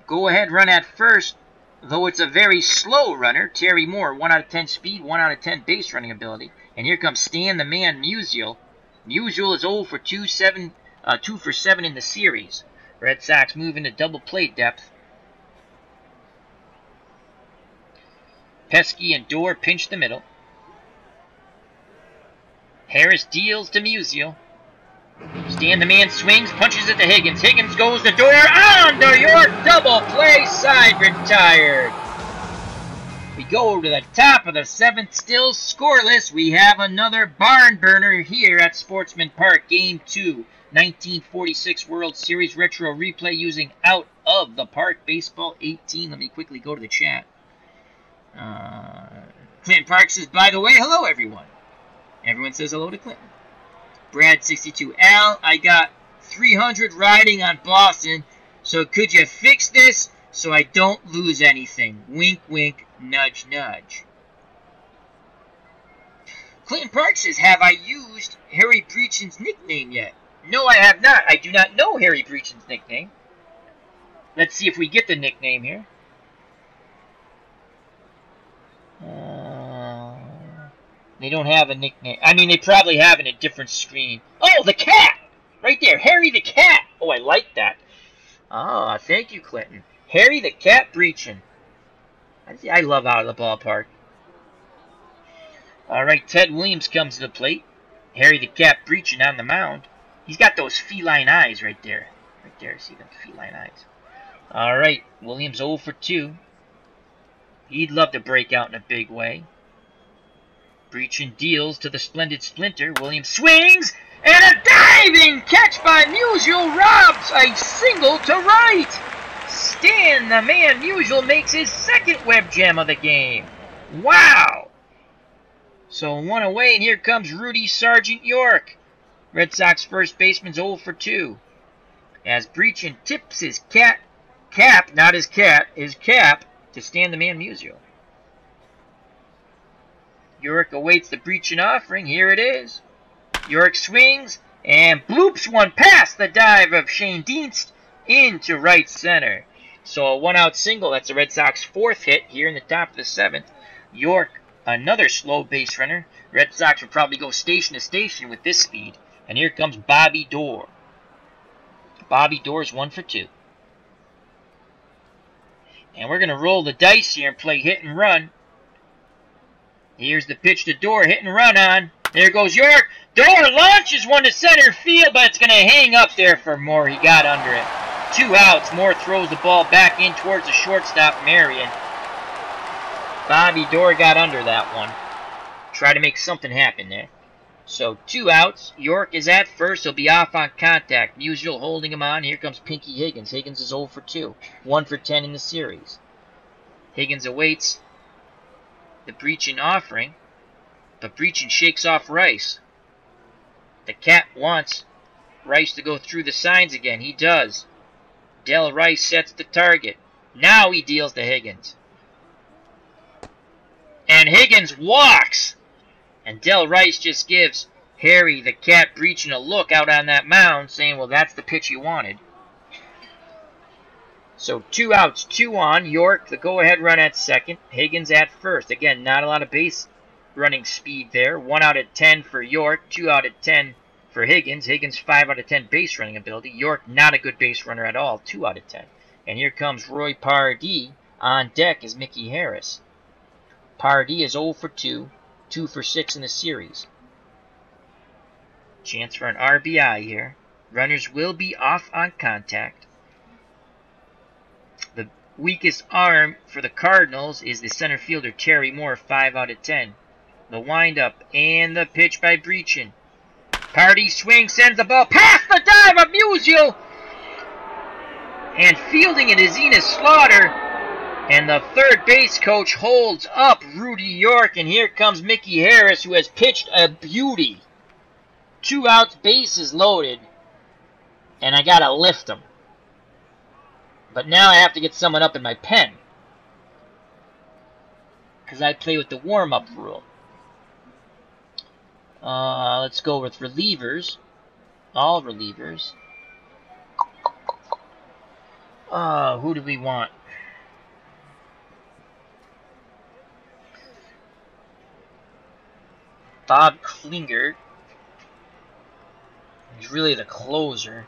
Go ahead, run at first, though it's a very slow runner. Terry Moore, 1 out of 10 speed, 1 out of 10 base running ability. And here comes Stan the Man Musial. Musial is 0 for 2, 2 for 7 in the series. Red Sox move into double play depth. Pesky and Doerr pinch the middle. Harris deals to Musial. Stan the Man swings, punches it to Higgins. Higgins goes to Doerr. On to York. Double play, side retired. We go to the top of the 7th, still scoreless. We have another barn burner here at Sportsman Park. Game 2. 1946 World Series Retro Replay using Out of the Park Baseball 18. Let me quickly go to the chat. Clinton Park says, by the way, hello everyone. Everyone says hello to Clinton. Brad62, Al, I got 300 riding on Boston, so could you fix this so I don't lose anything? Wink, wink, nudge, nudge. Clinton Park says, have I used Harry Brecheen's nickname yet? No, I have not. I do not know Harry Brecheen's nickname. Let's see if we get the nickname here. They don't have a nickname. I mean, they probably have it in a different screen. Oh, the cat! Right there. Harry the Cat. Oh, I like that. Ah, thank you, Clinton. Harry the Cat Brecheen. I love Out of the Ballpark. All right, Ted Williams comes to the plate. Harry the Cat Brecheen on the mound. He's got those feline eyes right there. Right there, see them feline eyes. All right, Williams 0 for 2. He'd love to break out in a big way. Brecheen deals to the splendid Splinter. Williams swings, and a diving catch by Musial robs a single to right. Stan the Man Musial makes his 2nd web gem of the game. Wow. So 1 away, and here comes Rudy Sergeant York. Red Sox first baseman's 0 for 2. As Brecheen tips his cap, not his cat, his cap, to Stan the Man Musial. York awaits the Brecheen offering. Here it is. York swings and bloops one past the dive of Schoendienst. into right center. So a one-out single. That's the Red Sox 4th hit here in the top of the 7th. York, another slow base runner. Red Sox would probably go station to station with this speed. And here comes Bobby Doerr. Bobby Doerr's 1 for 2. And we're going to roll the dice here and play hit and run. Here's the pitch to Doerr, hit and run on. There goes York. Doerr launches one to center field, but it's going to hang up there for Moore. He got under it. 2 outs. Moore throws the ball back in towards the shortstop, Marion. Bobby Doerr got under that one. Try to make something happen there. So 2 outs. York is at first. He'll be off on contact. Musial holding him on. Here comes Pinky Higgins. Higgins is 0 for 2. 1 for 10 in the series. Higgins awaits the Brecheen offering, but Brecheen shakes off Rice. The cat wants Rice to go through the signs again. He does. Del Rice sets the target. Now he deals to Higgins. And Higgins walks. And Del Rice just gives Harry, the cat, Brecheen a look out on that mound, saying, well, that's the pitch you wanted. So 2 outs, 2 on. York, the go-ahead run at second. Higgins at first. Again, not a lot of base running speed there. 1 out of 10 for York. 2 out of 10 for Higgins. Higgins 5 out of 10 base running ability. York not a good base runner at all. 2 out of 10. And here comes Roy Partee. On deck is Mickey Harris. Partee is 0 for 2. 2 for 6 in the series. Chance for an RBI here. Runners will be off on contact. The weakest arm for the Cardinals is the center fielder Terry Moore, 5 out of 10. The windup and the pitch by Brecheen. Partee swings, sends the ball past the dive of Musial. And fielding it is Enos Slaughter. And the third base coach holds up Rudy York. And here comes Mickey Harris, who has pitched a beauty. 2 outs, bases loaded. And I got to lift him. But now I have to get someone up in my pen. Because I play with the warm-up rule. Let's go with relievers. All relievers. Who do we want? Bob Klinger. He's really the closer.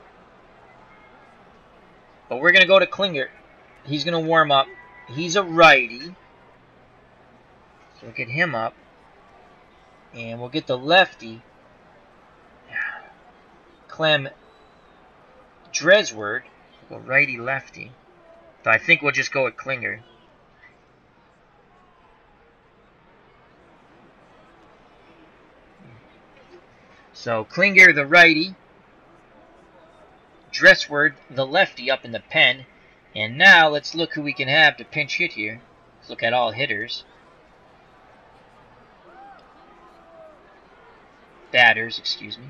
But we're going to go to Klinger. He's going to warm up. He's a righty. So we'll get him up. And we'll get the lefty, Clem Dresword. We'll go righty-lefty. But I think we'll just go with Klinger. So Klinger, the righty. Dresword, the lefty, up in the pen. And now let's look who we can have to pinch hit here. Let's look at all hitters. Batters, excuse me.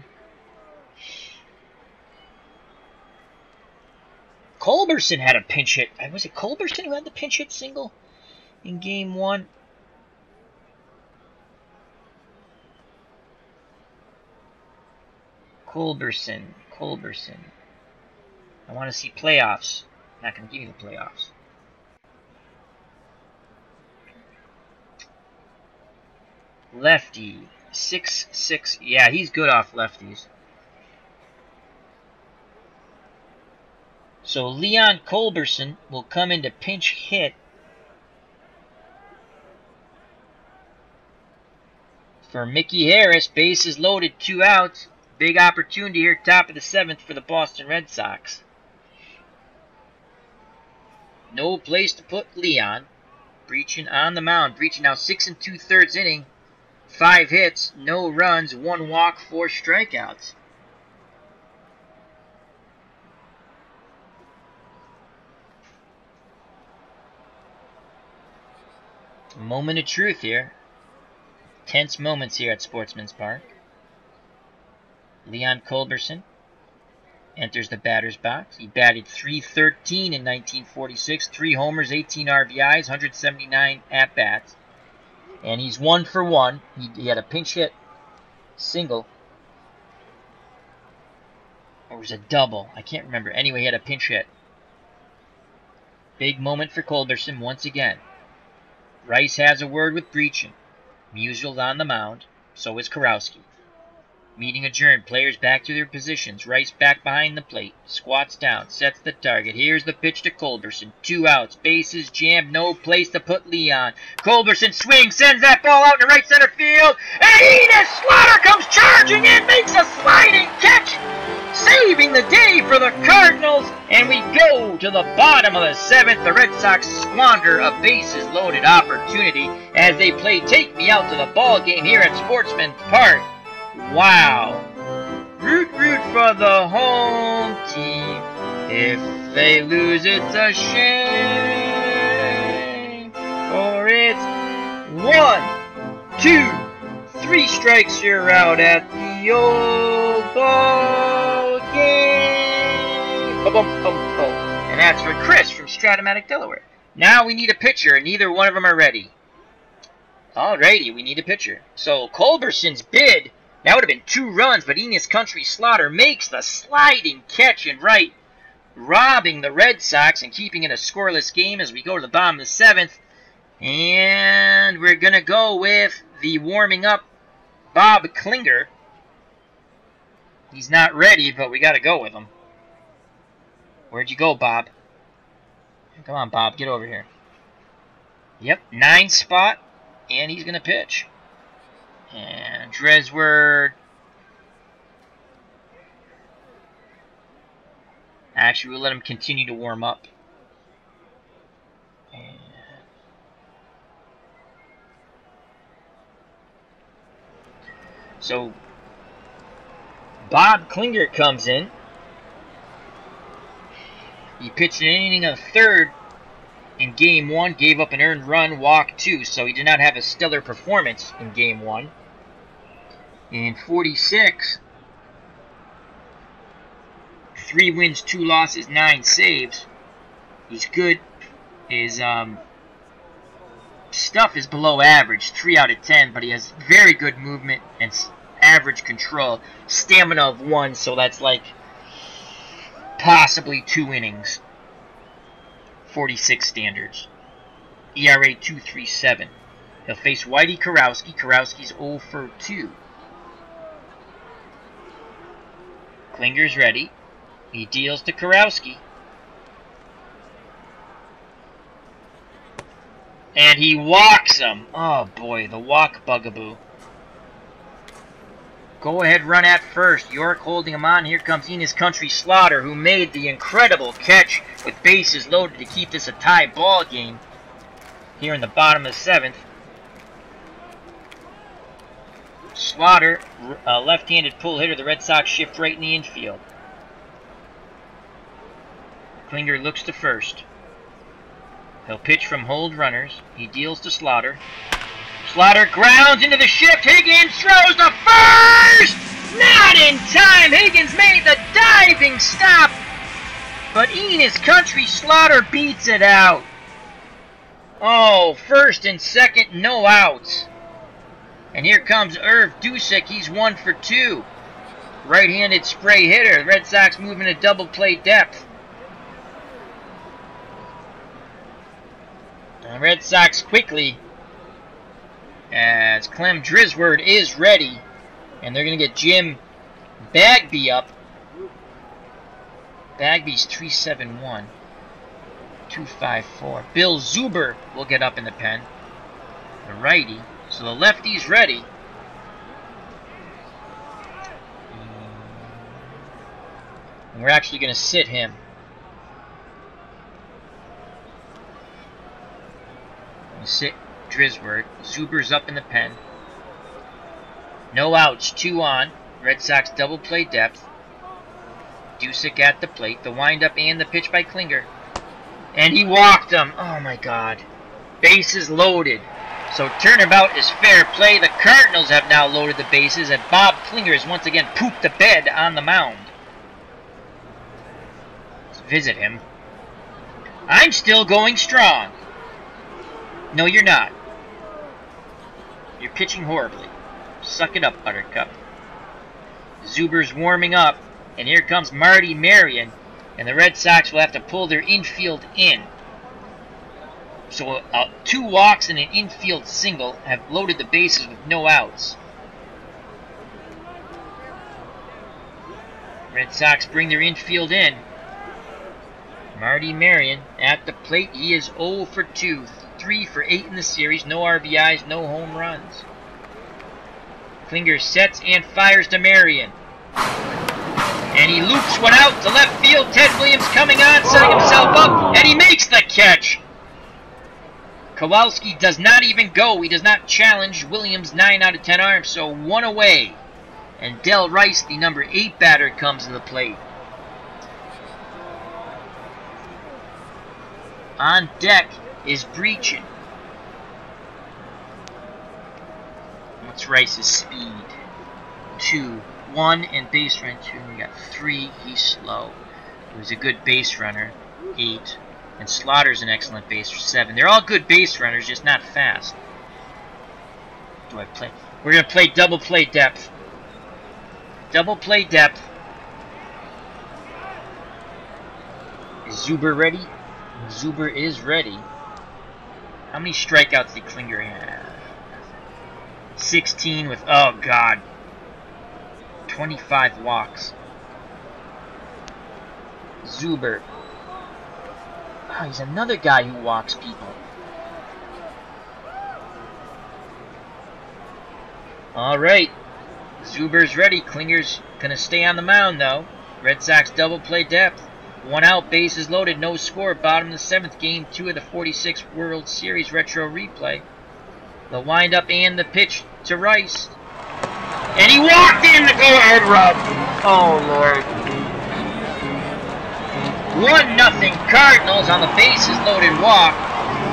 Culberson had a pinch hit. Was it Culberson who had the pinch hit single in game 1? Culberson. I want to see playoffs. I'm not going to give you the playoffs. Lefty. 6'6". Yeah, he's good off lefties. So Leon Culberson will come in to pinch hit for Mickey Harris. Bases loaded, 2 outs. Big opportunity here, top of the 7th for the Boston Red Sox. No place to put Leon. Brecheen on the mound. Brecheen now 6 2/3 inning. 5 hits, no runs, 1 walk, 4 strikeouts. A moment of truth here. Tense moments here at Sportsman's Park. Leon Culberson enters the batter's box. He batted .313 in 1946, 3 homers, 18 RBIs, 179 at-bats. And he's 1 for 1. He had a pinch hit single Or was it a double? I can't remember. Anyway, he had a pinch hit. Big moment for Culberson once again. Rice has a word with Brecheen. Musial's on the mound. So is Kurowski. Meeting adjourned. Players back to their positions. Rice back behind the plate. Squats down. Sets the target. Here's the pitch to Culberson. 2 outs. Bases jammed. No place to put Leon. Culberson swings. Sends that ball out to right center field. And Enos Slaughter comes charging in. Makes a sliding catch. Saving the day for the Cardinals. And we go to the bottom of the 7th. The Red Sox squander a bases-loaded opportunity as they play Take Me Out to the Ball game here at Sportsman Park. Wow. Root for the home team. If they lose, it's a shame. For it's 1, 2, 3 strikes, you're out at the old ball game. And that's for Chris from Stratomatic, Delaware. Now we need a pitcher, and neither one of them are ready. Alrighty, we need a pitcher. So Culberson's bid, that would have been 2 runs, but Enos Slaughter makes the sliding catch in right, robbing the Red Sox and keeping it a scoreless game as we go to the bottom of the 7th. And we're going to go with the warming up Bob Klinger. He's not ready, but we got to go with him. Where'd you go, Bob? Come on, Bob, get over here. Yep, 9 spot, and he's going to pitch. And Dresword. Actually, we'll let him continue to warm up. And so Bob Klinger comes in. He pitched an inning of 3rd in Game 1, gave up an earned run, walked 2, so he did not have a stellar performance in Game 1. In 46, 3 wins, 2 losses, 9 saves. He's good. His stuff is below average, 3 out of 10, but he has very good movement and average control. Stamina of 1, so that's like possibly 2 innings. 46 standards. ERA 2.37. He'll face Whitey Kurowski. Kurowski's 0 for 2. Klinger's ready. He deals to Kurowski. And he walks him. Oh boy, the walk bugaboo. Go ahead, run at first. York holding him on. Here comes Enos Slaughter, who made the incredible catch with bases loaded to keep this a tie ball game here in the bottom of the 7th. Slaughter, a left-handed pull hitter. The Red Sox shift right in the infield. Klinger looks to first. He'll pitch from hold runners. He deals to Slaughter. Slaughter grounds into the shift. Higgins throws to first! Not in time! Higgins made the diving stop. But Enos Slaughter beats it out. Oh, first and second, no outs. And here comes Erv Dusak. He's 1 for 2. Right-handed spray hitter. The Red Sox moving to double play depth. The Red Sox quickly, as Clem Drisword is ready, and they're going to get Jim Bagby up. Bagby's 3.71, 2.54. Bill Zuber will get up in the pen, the righty. So the lefty's ready. And we're actually going to sit him. Sit Drisword. Zuber's up in the pen. No outs, 2 on. Red Sox double play depth. Dusak at the plate. The windup and the pitch by Klinger. And he walked him. Oh my God. Bases loaded. So turnabout is fair play. The Cardinals have now loaded the bases, and Bob Klinger has once again pooped the bed on the mound. Let's visit him. I'm still going strong. No, you're not. You're pitching horribly. Suck it up, Buttercup. Zuber's warming up. And here comes Marty Marion. And the Red Sox will have to pull their infield in. So 2 walks and an infield single have loaded the bases with no outs. Red Sox bring their infield in. Marty Marion at the plate. He is 0 for 2. 3 for 8 in the series. No RBIs, no home runs. Klinger sets and fires to Marion. And he loops one out to left field. Ted Williams coming on, setting himself up, and he makes the catch. Kowalski does not even go. He does not challenge Williams' 9 out of 10 arm, so 1 away. And Del Rice, the number 8 batter, comes to the plate. On deck is Brecheen. What's Rice's speed? 2. 1 and base run 2. We got 3. He's slow. He was a good base runner. 8. And Slaughter's an excellent base for 7. They're all good base runners, just not fast. Do I play? We're gonna play double play depth. Double play depth. Is Zuber ready? Zuber is ready. How many strikeouts did Klinger have? 16 with, oh god, 25 walks. Zuber. Oh, he's another guy who walks people. Alright. Zuber's ready. Klinger's gonna stay on the mound though. Red Sox double play depth. 1 out, bases loaded, no score. Bottom of the 7th, game 2 of the 46 World Series Retro Replay. The windup and the pitch to Rice. And he walked in the go-ahead run. Oh, Lord. 1-0 Cardinals on the bases loaded walk.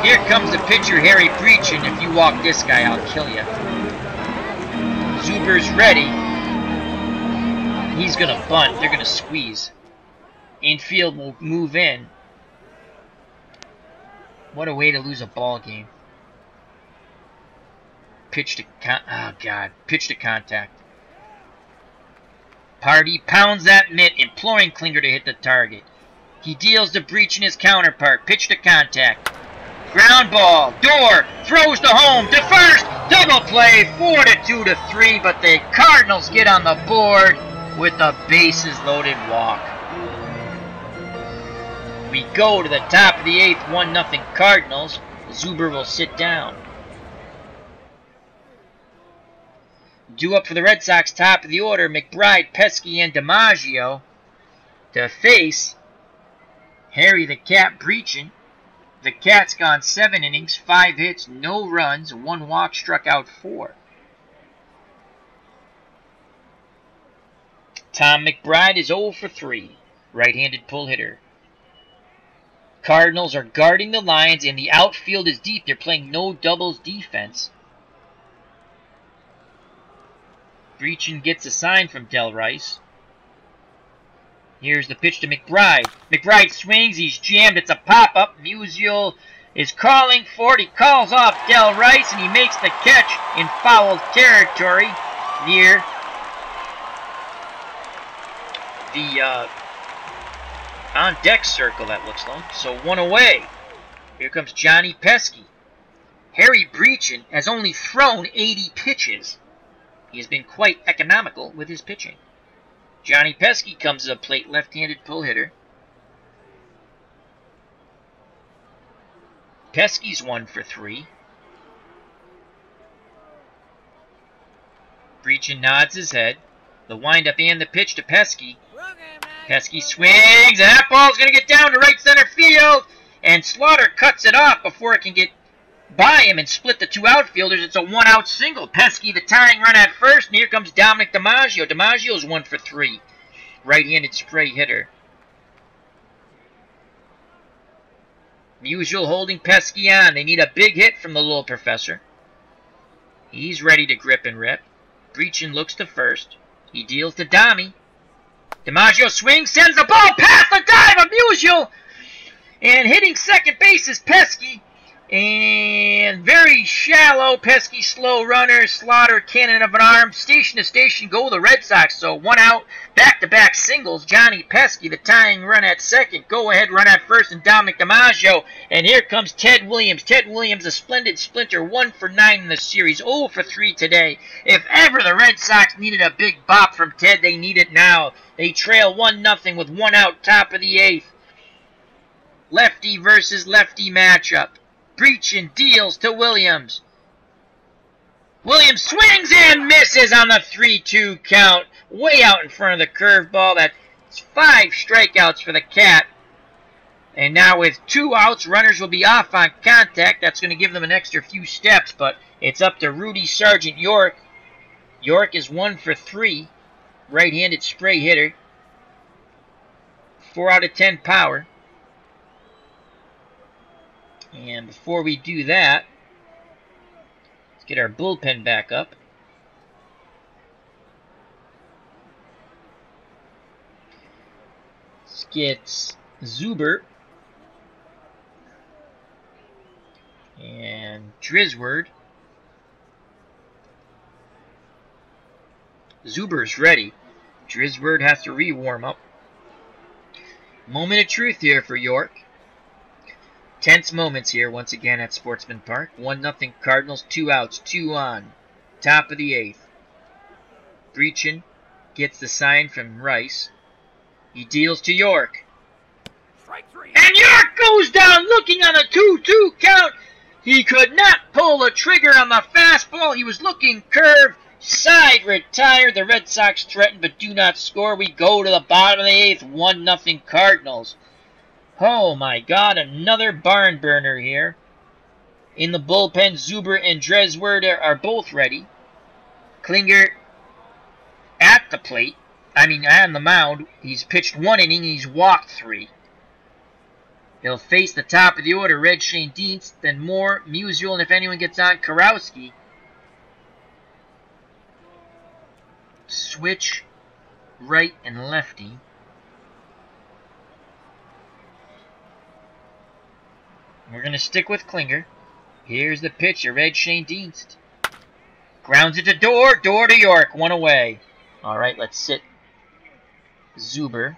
Here comes the pitcher, Harry Brecheen. If you walk this guy, I'll kill you. Zuber's ready. He's going to bunt. They're going to squeeze. Infield will move in. What a way to lose a ball game. Pitch to pitch to contact. Partee pounds that mitt, imploring Klinger to hit the target. He deals to Brecheen his counterpart. Pitch to contact. Ground ball. Doerr throws to home to first. Double play. 4-2 to 3. But the Cardinals get on the board with a bases loaded walk. We go to the top of the 8th. 1-0 Cardinals. Zuber will sit down. Due up for the Red Sox, top of the order, McBride, Pesky, and DiMaggio to face Harry the Cat Brecheen. The Cat's gone 7 innings, 5 hits, no runs, 1 walk, struck out 4. Tom McBride is 0 for 3, right-handed pull hitter. Cardinals are guarding the lines, and the outfield is deep. They're playing no doubles defense. Brecheen gets a sign from Del Rice. Here's the pitch to McBride. McBride swings. He's jammed. It's a pop-up. Musial is calling for it. He calls off Del Rice, and he makes the catch in foul territory near the on-deck circle, that looks like. So 1 away. Here comes Johnny Pesky. Harry Brecheen has only thrown 80 pitches. He has been quite economical with his pitching. Johnny Pesky comes to the plate, left-handed pull hitter. Pesky's 1 for 3. Brecheen nods his head. The windup and the pitch to Pesky. Pesky swings, and that ball's going to get down to right center field. And Slaughter cuts it off before it can get by him and split the 2 outfielders. It's a 1-out single. Pesky the tying run at first, and here comes Dominic DiMaggio. DiMaggio's 1 for 3. Right-handed spray hitter. Musial holding Pesky on. They need a big hit from the little professor. He's ready to grip and rip. Brecheen looks to first. He deals to Domi. DiMaggio swings, sends the ball past the dive of Musial. And hitting second base is Pesky. And very shallow, pesky slow runner, Slaughter, cannon of an arm, station to station, go the Red Sox. So 1 out, back-to-back singles, Johnny Pesky, the tying run at second, go-ahead run at first, and Dom DiMaggio. And here comes Ted Williams. Ted Williams, a splendid splinter, 1 for 9 in the series, 0 for 3 today. If ever the Red Sox needed a big bop from Ted, they need it now. They trail 1-0 with 1 out, top of the 8th. Lefty versus lefty matchup. Brecheen deals to Williams. Williams swings and misses on the 3-2 count. Way out in front of the curveball. That's 5 strikeouts for the Cat. And now with 2 outs, runners will be off on contact. That's going to give them an extra few steps, but it's up to Rudy Sergeant York. York is 1 for 3. Right-handed spray hitter. 4 out of 10 power. And before we do that, let's get our bullpen back up. Let's get Zuber and Drisward. Zuber's ready. Drisward has to re-warm up. Moment of truth here for York. Tense moments here once again at Sportsman Park. 1-0 Cardinals, 2 outs, 2 on. Top of the 8th. Brecheen gets the sign from Rice. He deals to York. Strike 3. And York goes down looking on a 2-2 count. He could not pull the trigger on the fastball. He was looking curved. Side retired. The Red Sox threaten but do not score. We go to the bottom of the 8th. 1-0 Cardinals. Oh my God, another barn burner here. In the bullpen, Zuber and Drisward are both ready. Klinger at the plate. On the mound. He's pitched 1 inning and he's walked 3. He'll face the top of the order, Red Schoendienst, then Moore, Musial, and if anyone gets on, Kurowski. Switch right and lefty. We're going to stick with Klinger. Here's the pitcher, Red Schoendienst. Grounds it to Doerr. Doerr to York. 1 away. All right, let's sit Zuber.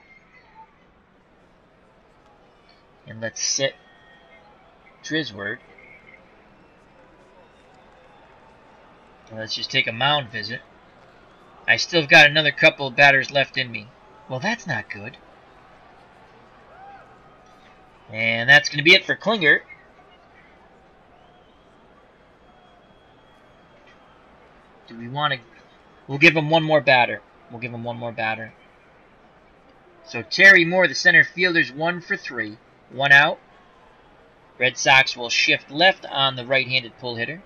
And let's sit Drisward. And let's just take a mound visit. I still have got another couple of batters left in me. Well, that's not good. And that's going to be it for Klinger. Do we want to... We'll give him one more batter. So Terry Moore, the center fielder's 1 for 3. 1 out. Red Sox will shift left on the right-handed pull hitter.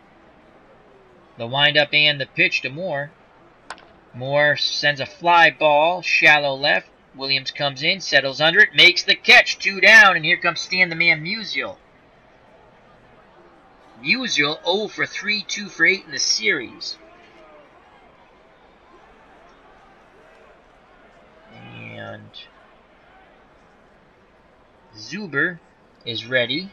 The windup and the pitch to Moore. Moore sends a fly ball, shallow left. Williams comes in, settles under it, makes the catch, 2 down, and here comes Stan the Man Musial. Musial 0 for 3, 2 for 8 in the series. And Zuber is ready.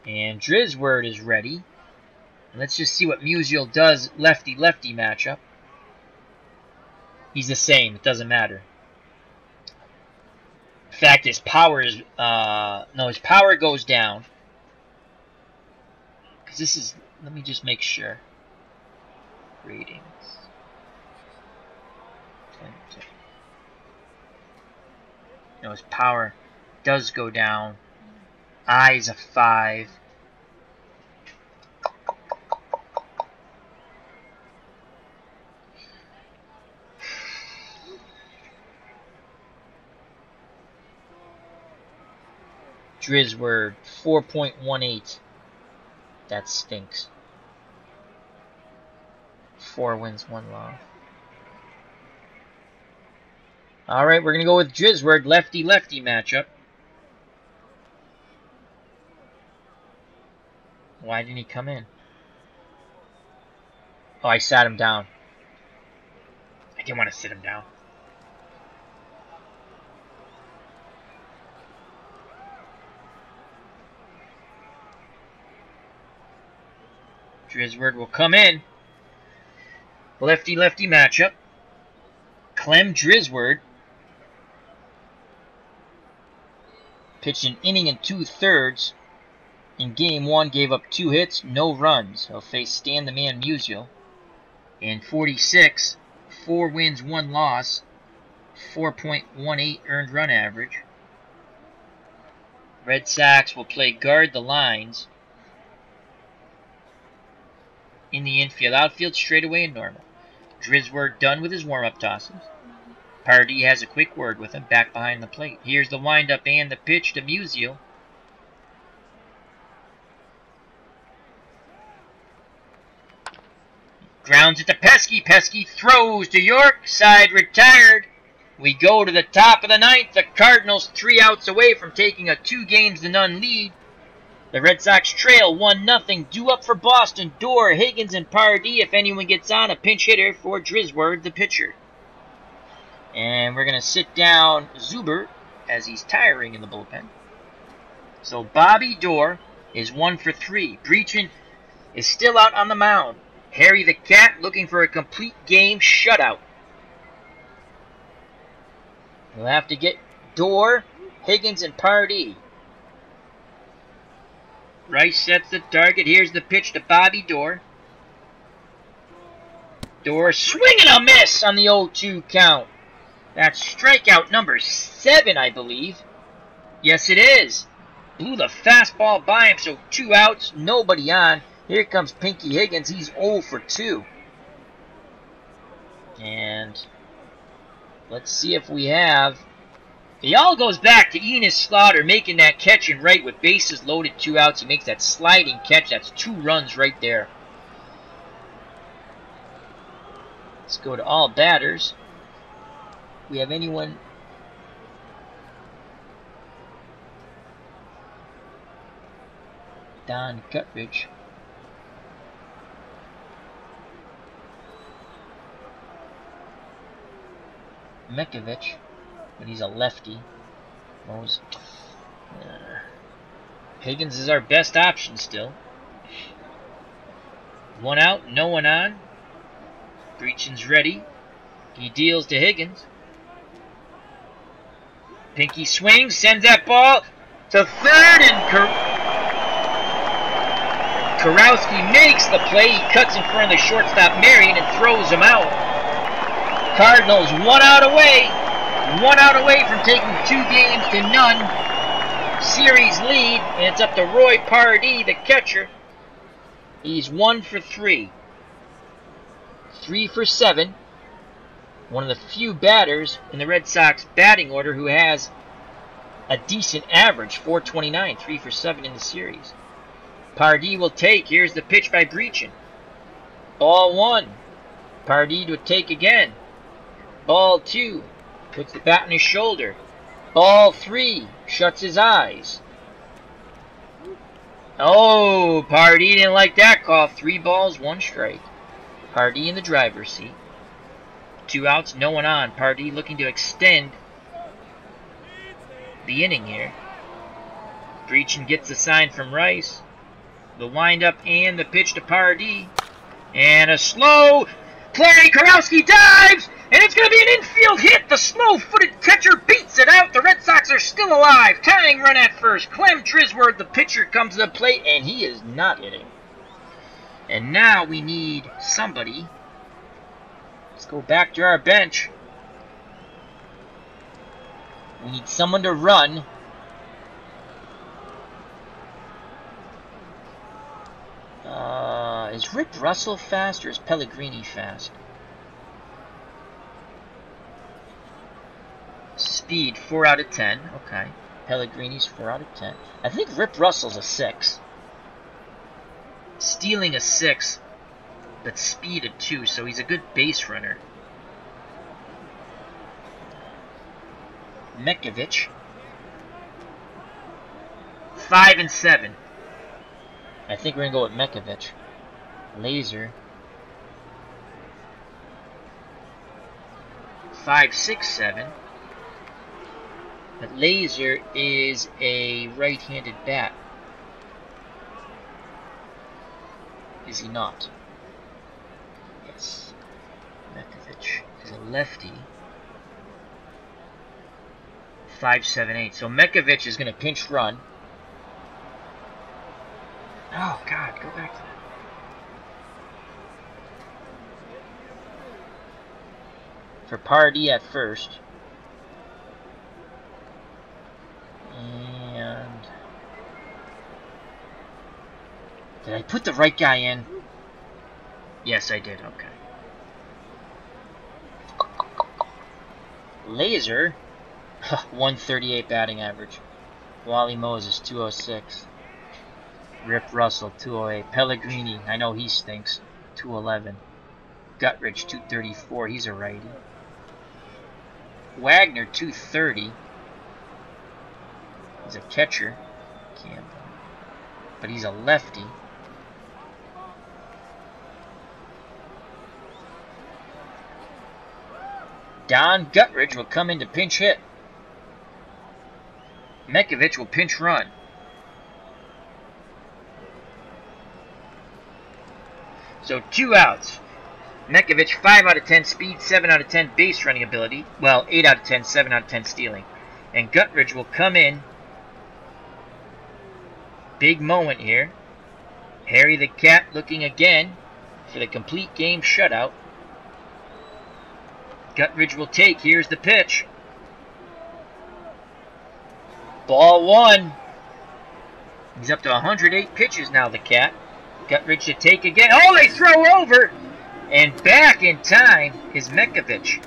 And Drisward is ready. Let's just see what Musial does lefty-lefty matchup. He's the same. It doesn't matter. In fact, his power is... his power goes down. Because this is... Let me just make sure. Ratings. 10. No, his power does go down. Eyes a 5. Drisward 4.18. That stinks. 4 wins, 1 loss. Alright, we're going to go with Drisward, lefty-lefty matchup. Why didn't he come in? Oh, I sat him down. I didn't want to sit him down. Drisward will come in. Lefty-lefty matchup. Clem Drisward pitched an inning and 2/3. In Game 1, gave up 2 hits, no runs. He'll face Stan the Man Musial. In 46, 4 wins, 1 loss, 4.18 earned run average. Red Sox will play guard the lines. In the infield, outfield, straightaway and normal. Drisward done with his warm-up tosses. Partee has a quick word with him back behind the plate. Here's the windup and the pitch to Musial. Grounds it to Pesky. Pesky throws to York. Side retired. We go to the top of the 9th. The Cardinals 3 outs away from taking a 2-0 lead. The Red Sox trail 1-0. Due up for Boston. Doerr, Higgins, and Partee. If anyone gets on, a pinch hitter for Drisward, the pitcher. And we're going to sit down Zuber as he's tiring in the bullpen. So Bobby Doerr is 1 for 3. Brecheen is still out on the mound. Harry the Cat looking for a complete game shutout. We'll have to get Doerr, Higgins, and Partee. Rice sets the target. Here's the pitch to Bobby Doerr. Doerr swing and a miss on the 0-2 count. That's strikeout number 7, I believe. Yes, it is. Blew the fastball by him, so 2 outs, nobody on. Here comes Pinky Higgins. He's 0 for 2. And let's see if we have... It all goes back to Enos Slaughter making that catch and right with bases loaded, 2 outs. He makes that sliding catch. That's 2 runs right there. Let's go to all batters. We have anyone... Don Gutridge. Mekovich, but he's a lefty. Higgins is our best option still. 1 out, no one on. Brecheen's ready. He deals to Higgins. Pinky swings, sends that ball to third, and Kurowski makes the play. He cuts in front of the shortstop Marion and throws him out. Cardinals 1 out away. 1 out away from taking 2-0 series lead. And it's up to Roy Partee, the catcher. He's 1 for 3. 3 for 7. One of the few batters in the Red Sox batting order who has a decent average. 429, 3 for 7 in the series. Partee will take. Here's the pitch by Brecheen. Ball 1. Partee to take again. Ball 2, puts the bat on his shoulder. Ball 3, shuts his eyes. Oh, Partee didn't like that call. 3 balls, 1 strike. Partee in the driver's seat. 2 outs, no one on. Partee looking to extend the inning here. Brecheen gets the sign from Rice. The windup and the pitch to Partee. And a slow play. Kurowski dives! And it's going to be an infield hit. The slow-footed catcher beats it out. The Red Sox are still alive. Tying run at first. Clem Drisward, the pitcher, comes to the plate, and he is not hitting. And now we need somebody. Let's go back to our bench. We need someone to run. Is Rick Russell fast or is Pellegrini fast? Speed, 4 out of 10. Okay. Pellegrini's 4 out of 10. I think Rip Russell's a 6. Stealing a 6, but speed a 2, so he's a good base runner. Mekovich. 5 and 7. I think we're going to go with Mekovich. Laser. 5, 6, 7. But Laser is a right-handed bat. Is he not? Yes. Mekovic is a lefty. 5.78. So Mekovic is going to pinch run. Oh, God. Go back to that. For Partee at first. And... did I put the right guy in? Yes, I did. Okay. Laser. 138 batting average. Wally Moses, 206. Rip Russell, 208. Pellegrini, I know he stinks, 211. Guttridge, 234. He's a righty. Wagner, 230. He's a catcher. Campbell. But he's a lefty. Don Guttridge will come in to pinch hit. Mekovic will pinch run. So 2 outs. Mekovic, 5 out of 10 speed, 7 out of 10 base running ability. Well, 8 out of 10, 7 out of 10 stealing. And Guttridge will come in. Big moment here. Harry the Cat looking again for the complete game shutout. Guttridge will take. Here's the pitch. Ball 1. He's up to 108 pitches now, the Cat. Guttridge to take again. Oh, they throw over! And back in time is Mekovic.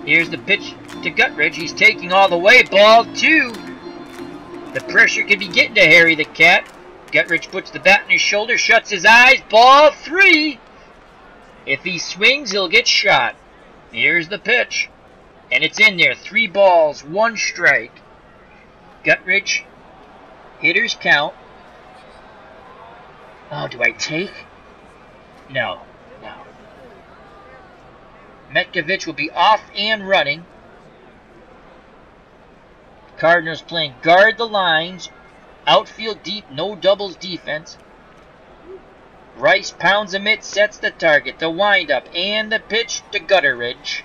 Here's the pitch to Guttridge. He's taking all the way. Ball 2. The pressure could be getting to Harry the Cat. Guttridge puts the bat on his shoulder, shuts his eyes. Ball 3. If he swings, he'll get shot. Here's the pitch. And it's in there. 3 balls, 1 strike. Guttridge. Hitters count. Oh, do I take? No. No. Mekovic will be off and running. Cardinals playing guard the lines. Outfield deep, no doubles defense. Rice pounds a mitt, sets the target. The windup and the pitch to Guttridge.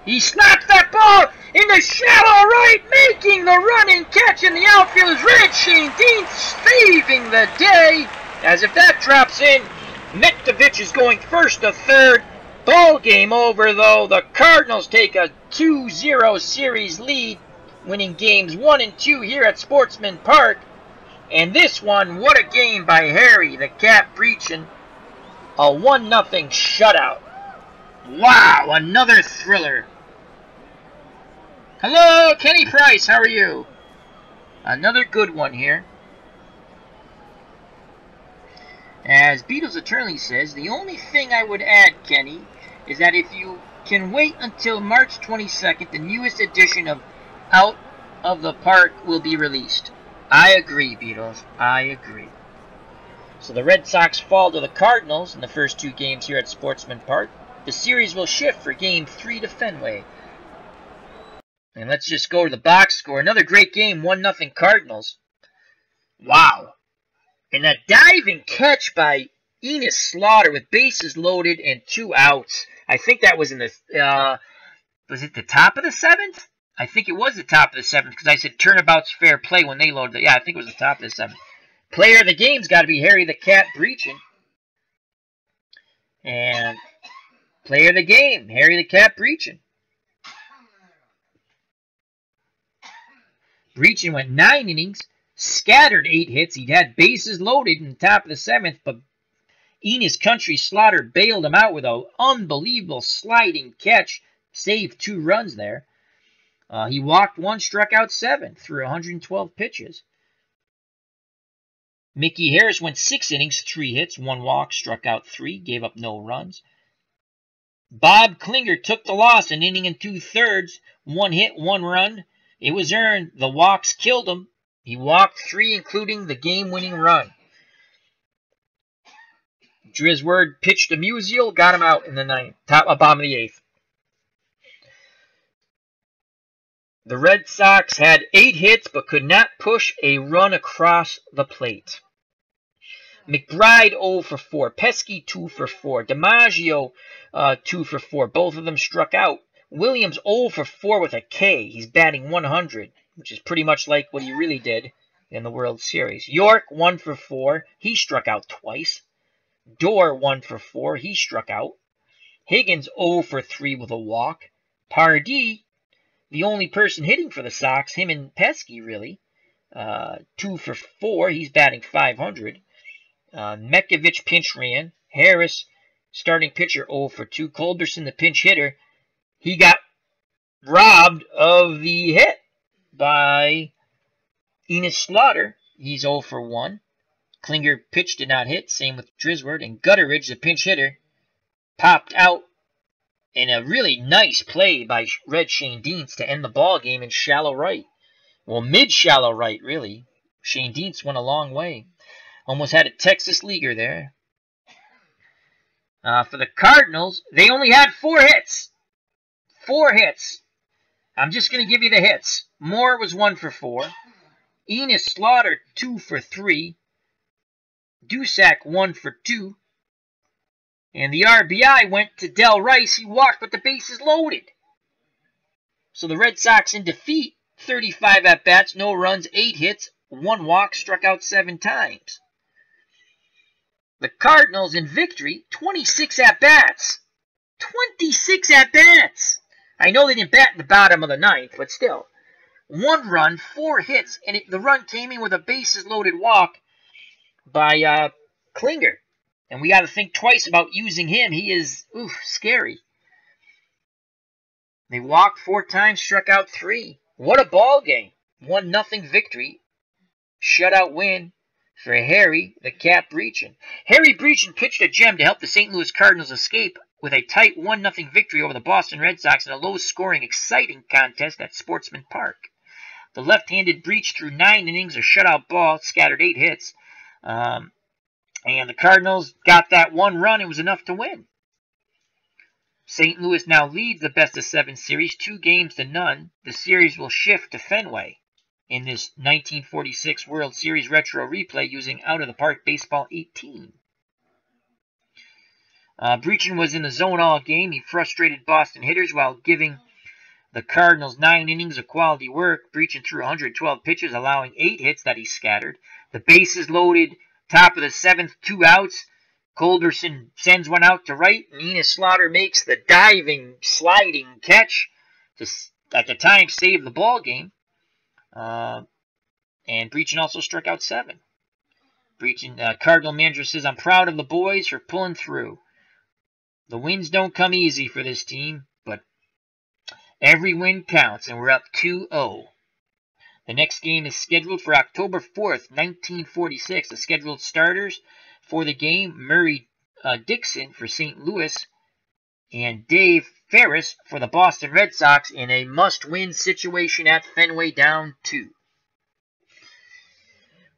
He slaps that ball in the shallow right, making the running catch in the outfield is Red Schoendienst saving the day. As if that drops in, Mekovic is going first to third. Ball game over though. The Cardinals take a 2-0 series lead, winning games 1 and 2 here at Sportsman Park. And this one, what a game by Harry the Cat Brecheen. A 1-0 shutout. Wow, another thriller. Hello, Kenny Price, how are you? Another good one here. As Beatles Eternally says, the only thing I would add, Kenny, is that if you can wait until March 22nd, the newest edition of Out of the Park will be released. I agree, Beatles. I agree. So the Red Sox fall to the Cardinals in the first 2 games here at Sportsman Park. The series will shift for Game 3 to Fenway. And let's just go to the box score. Another great game, 1-0 Cardinals. Wow. And a diving catch by Enos Slaughter with bases loaded and 2 outs. I think that was in the, was it the top of the 7th? I think it was the top of the 7th because I said turnabout's fair play when they loaded it. Yeah, I think it was the top of the 7th. Player of the game's got to be Harry the Cat Brecheen. And player of the game, Harry the Cat Brecheen. Brecheen went 9 innings, scattered 8 hits. He'd had bases loaded in the top of the 7th, but Enos Country Slaughter bailed him out with an unbelievable sliding catch. Saved 2 runs there. He walked 1, struck out 7 through 112 pitches. Mickey Harris went 6 innings, 3 hits, 1 walk, struck out 3, gave up no runs. Bob Klinger took the loss, an inning and 2/3, 1 hit, 1 run. It was earned. The walks killed him. He walked 3, including the game-winning run. Drisword pitched to Musial, got him out in the 9th, bottom of the 8th. The Red Sox had 8 hits but could not push a run across the plate. McBride 0 for 4, Pesky 2 for 4, DiMaggio 2 for 4. Both of them struck out. Williams 0 for 4 with a K. He's batting 100, which is pretty much like what he really did in the World Series. York 1 for 4. He struck out twice. Doerr 1 for 4. He struck out. Higgins 0 for 3 with a walk. Partee, the only person hitting for the Sox, him and Pesky really, 2 for 4. He's batting 500. Mekovich pinch ran. Harris, starting pitcher, 0 for 2. Culberson, the pinch hitter, he got robbed of the hit by Enos Slaughter. He's 0 for 1. Klinger pitch did not hit. Same with Drisward. And Gutteridge, the pinch hitter, popped out in a really nice play by Red Schoendienst to end the ball game in shallow right. Well, mid-shallow right, really. Schoendienst went a long way. Almost had a Texas leaguer there. For the Cardinals, they only had 4 hits. 4 hits. I'm just going to give you the hits. Moore was 1 for 4. Enos Slaughter 2 for 3. Dusak 1 for 2. And the RBI went to Del Rice. He walked, but the bases loaded. So the Red Sox in defeat, 35 at-bats, no runs, 8 hits, 1 walk, struck out 7 times. The Cardinals in victory, 26 at-bats. 26 at-bats. I know they didn't bat in the bottom of the 9th, but still. 1 run, 4 hits, and the run came in with a bases-loaded walk by Klinger. And we got to think twice about using him. He is, scary. They walked 4 times, struck out 3. What a ball game. 1-0 victory. Shutout win for Harry, the Cap Brecheen. Harry Brecheen pitched a gem to help the St. Louis Cardinals escape with a tight 1-0 victory over the Boston Red Sox in a low-scoring, exciting contest at Sportsman Park. The left-handed Breech threw 9 innings, a shutout ball, scattered 8 hits. And the Cardinals got that 1 run. It was enough to win. St. Louis now leads the best-of-7 series, 2 games to none. The series will shift to Fenway in this 1946 World Series Retro replay using out-of-the-park baseball 18. Brecheen was in the zone all game. He frustrated Boston hitters while giving the Cardinals 9 innings of quality work. Brecheen threw 112 pitches, allowing 8 hits that he scattered. The bases loaded, top of the 7th, 2 outs. Culberson sends one out to right, and Enos Slaughter makes the diving, sliding catch to, at the time, save the ball game. And Brecheen also struck out 7. Brecheen, Cardinal manager says, "I'm proud of the boys for pulling through. The wins don't come easy for this team, but every win counts, and we're up 2-0. The next game is scheduled for October 4th, 1946. The scheduled starters for the game, Murray Dixon for St. Louis and Dave Ferris for the Boston Red Sox in a must-win situation at Fenway, down 2.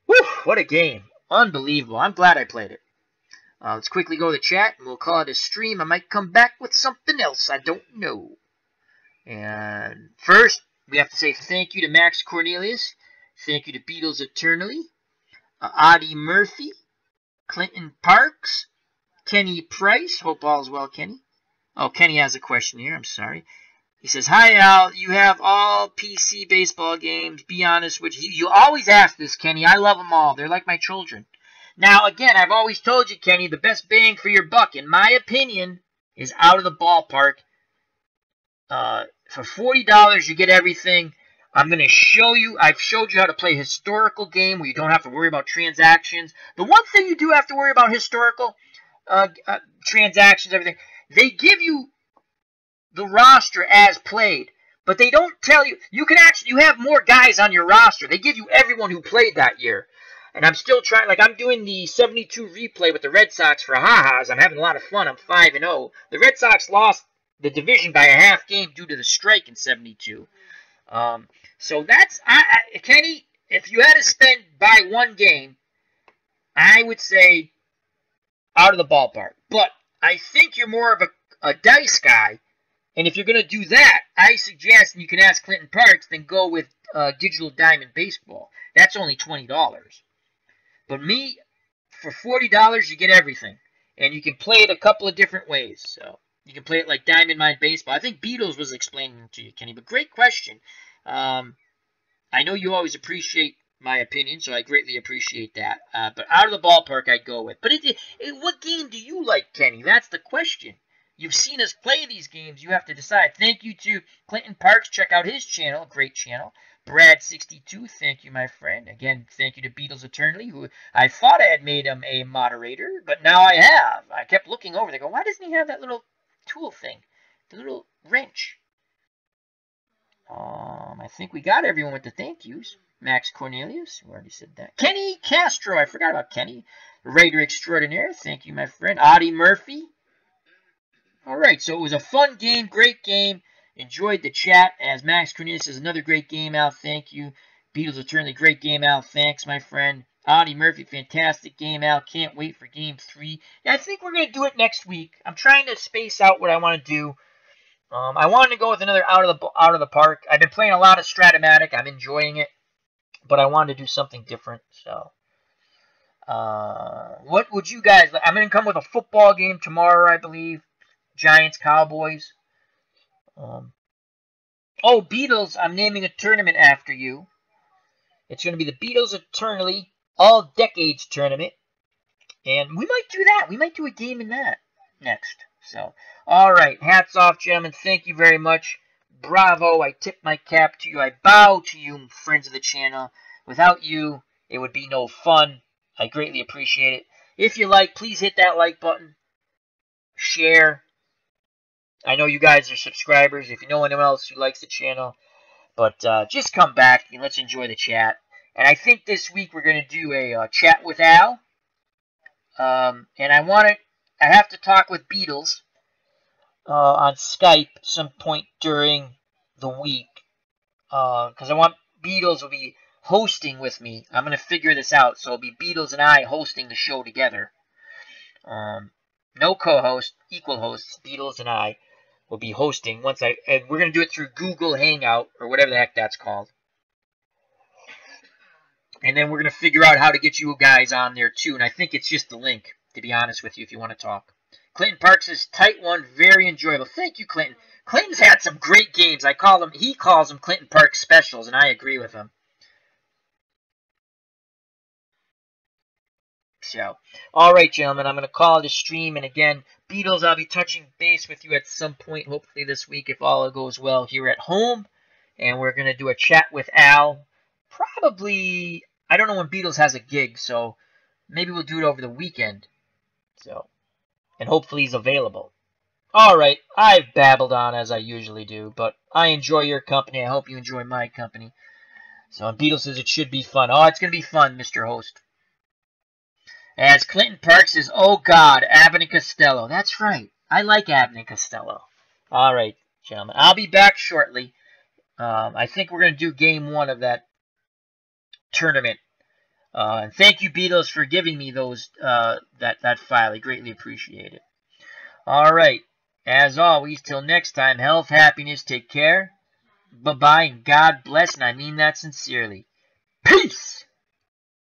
Whew, what a game. Unbelievable. I'm glad I played it. Let's quickly go to the chat, and we'll call it a stream. I might come back with something else. I don't know. And first, we have to say thank you to Max Cornelius. Thank you to Beatles Eternally. Audie Murphy. Clinton Parks. Kenny Price. Hope all is well, Kenny. Oh, Kenny has a question here. I'm sorry. He says, "Hi, Al. You have all PC baseball games. Be honest with you." You always ask this, Kenny. I love them all. They're like my children. Now, again, I've always told you, Kenny, the best bang for your buck, in my opinion, is Out of the Ballpark. For $40, you get everything. I'm going to show you. I've showed you how to play a historical game where you don't have to worry about transactions. The one thing you do have to worry about historical transactions, everything, they give you the roster as played, but they don't tell you. You have more guys on your roster. They give you everyone who played that year. And I'm still trying, like I'm doing the 72 replay with the Red Sox for ha-has. I'm having a lot of fun. I'm 5-0. The Red Sox lost the division by a half game due to the strike in 72. So that's, Kenny, if you had to buy one game, I would say Out of the Ballpark. But I think you're more of a dice guy, And if you're going to do that, I suggest, and you can ask Clinton Parks, then go with Digital Diamond Baseball. That's only $20. But me, for $40, you get everything. And you can play it a couple of different ways. So you can play it like Diamond Mine Baseball. I think Beatles was explaining to you, Kenny. But great question. I know you always appreciate my opinion, so I greatly appreciate that. But out of the ballpark, I'd go with. But what game do you like, Kenny? That's the question. You've seen us play these games. You have to decide. Thank you to Clinton Parks. Check out his channel. Great channel. Brad62, thank you, my friend. Again, thank you to Beatles Eternally, who I thought I had made him a moderator, but now I have. I kept looking over. They go, why doesn't he have that little tool thing? The little wrench. I think we got everyone with the thank yous. Max Cornelius, we already said that. Kenny Castro, I forgot about Kenny. Raider Extraordinaire, thank you, my friend. Audie Murphy. All right, so it was a fun game, great game. Enjoyed the chat. As Max Cornelius says, another great game, Al. Thank you. Beatles Eternally, great game, Al. Thanks, my friend. Audie Murphy, fantastic game, Al. Can't wait for game 3. Yeah, I think we're going to do it next week. I'm trying to space out what I want to do. I wanted to go with another out of the park. I've been playing a lot of Stratomatic. I'm enjoying it, but I wanted to do something different. So, what would you guys? I'm going to come with a football game tomorrow, I believe. Giants, Cowboys. Oh, Beatles! I'm naming a tournament after you. It's going to be the Beatles Eternally All Decades Tournament, and we might do that. We might do a game in that next. So, all right, hats off, gentlemen. Thank you very much. Bravo. I tip my cap to you. I bow to you, friends of the channel. Without you, it would be no fun. I greatly appreciate it. If you like, please hit that like button. Share. I know you guys are subscribers. If you know anyone else who likes the channel, but just come back and let's enjoy the chat. And I think this week we're going to do a chat with Al. And I have to talk with Beatles on Skype some point during the week. Because I want Beatles will be hosting with me. I'm going to figure this out. So it'll be Beatles and I hosting the show together. No co-host, equal hosts. Beatles and I will be hosting and we're going to do it through Google Hangout or whatever the heck that's called. And then we're going to figure out how to get you guys on there too. And I think it's just the link, to be honest with you, if you want to talk. Clinton Parks says, tight one, very enjoyable. Thank you, Clinton. Clinton's had some great games. He calls them Clinton Parks specials, and I agree with him. So, all right, gentlemen, I'm going to call it a stream. And again, Beatles, I'll be touching base with you at some point, hopefully this week, if all goes well here at home. And we're going to do a chat with Al. Probably, I don't know when Beatles has a gig, so maybe we'll do it over the weekend. So, and hopefully he's available. All right, I've babbled on as I usually do, but I enjoy your company. I hope you enjoy my company. So, and Beatles says it should be fun. Oh, it's going to be fun, Mr. Host. As Clinton Parks says, oh God, Abbott and Costello. That's right. I like Abbott and Costello. All right, gentlemen. I'll be back shortly. I think we're going to do game 1 of that tournament. And thank you, Beatles, for giving me those that file. I greatly appreciate it. All right. As always, till next time, health, happiness, take care. Bye-bye, and God bless, and I mean that sincerely. Peace!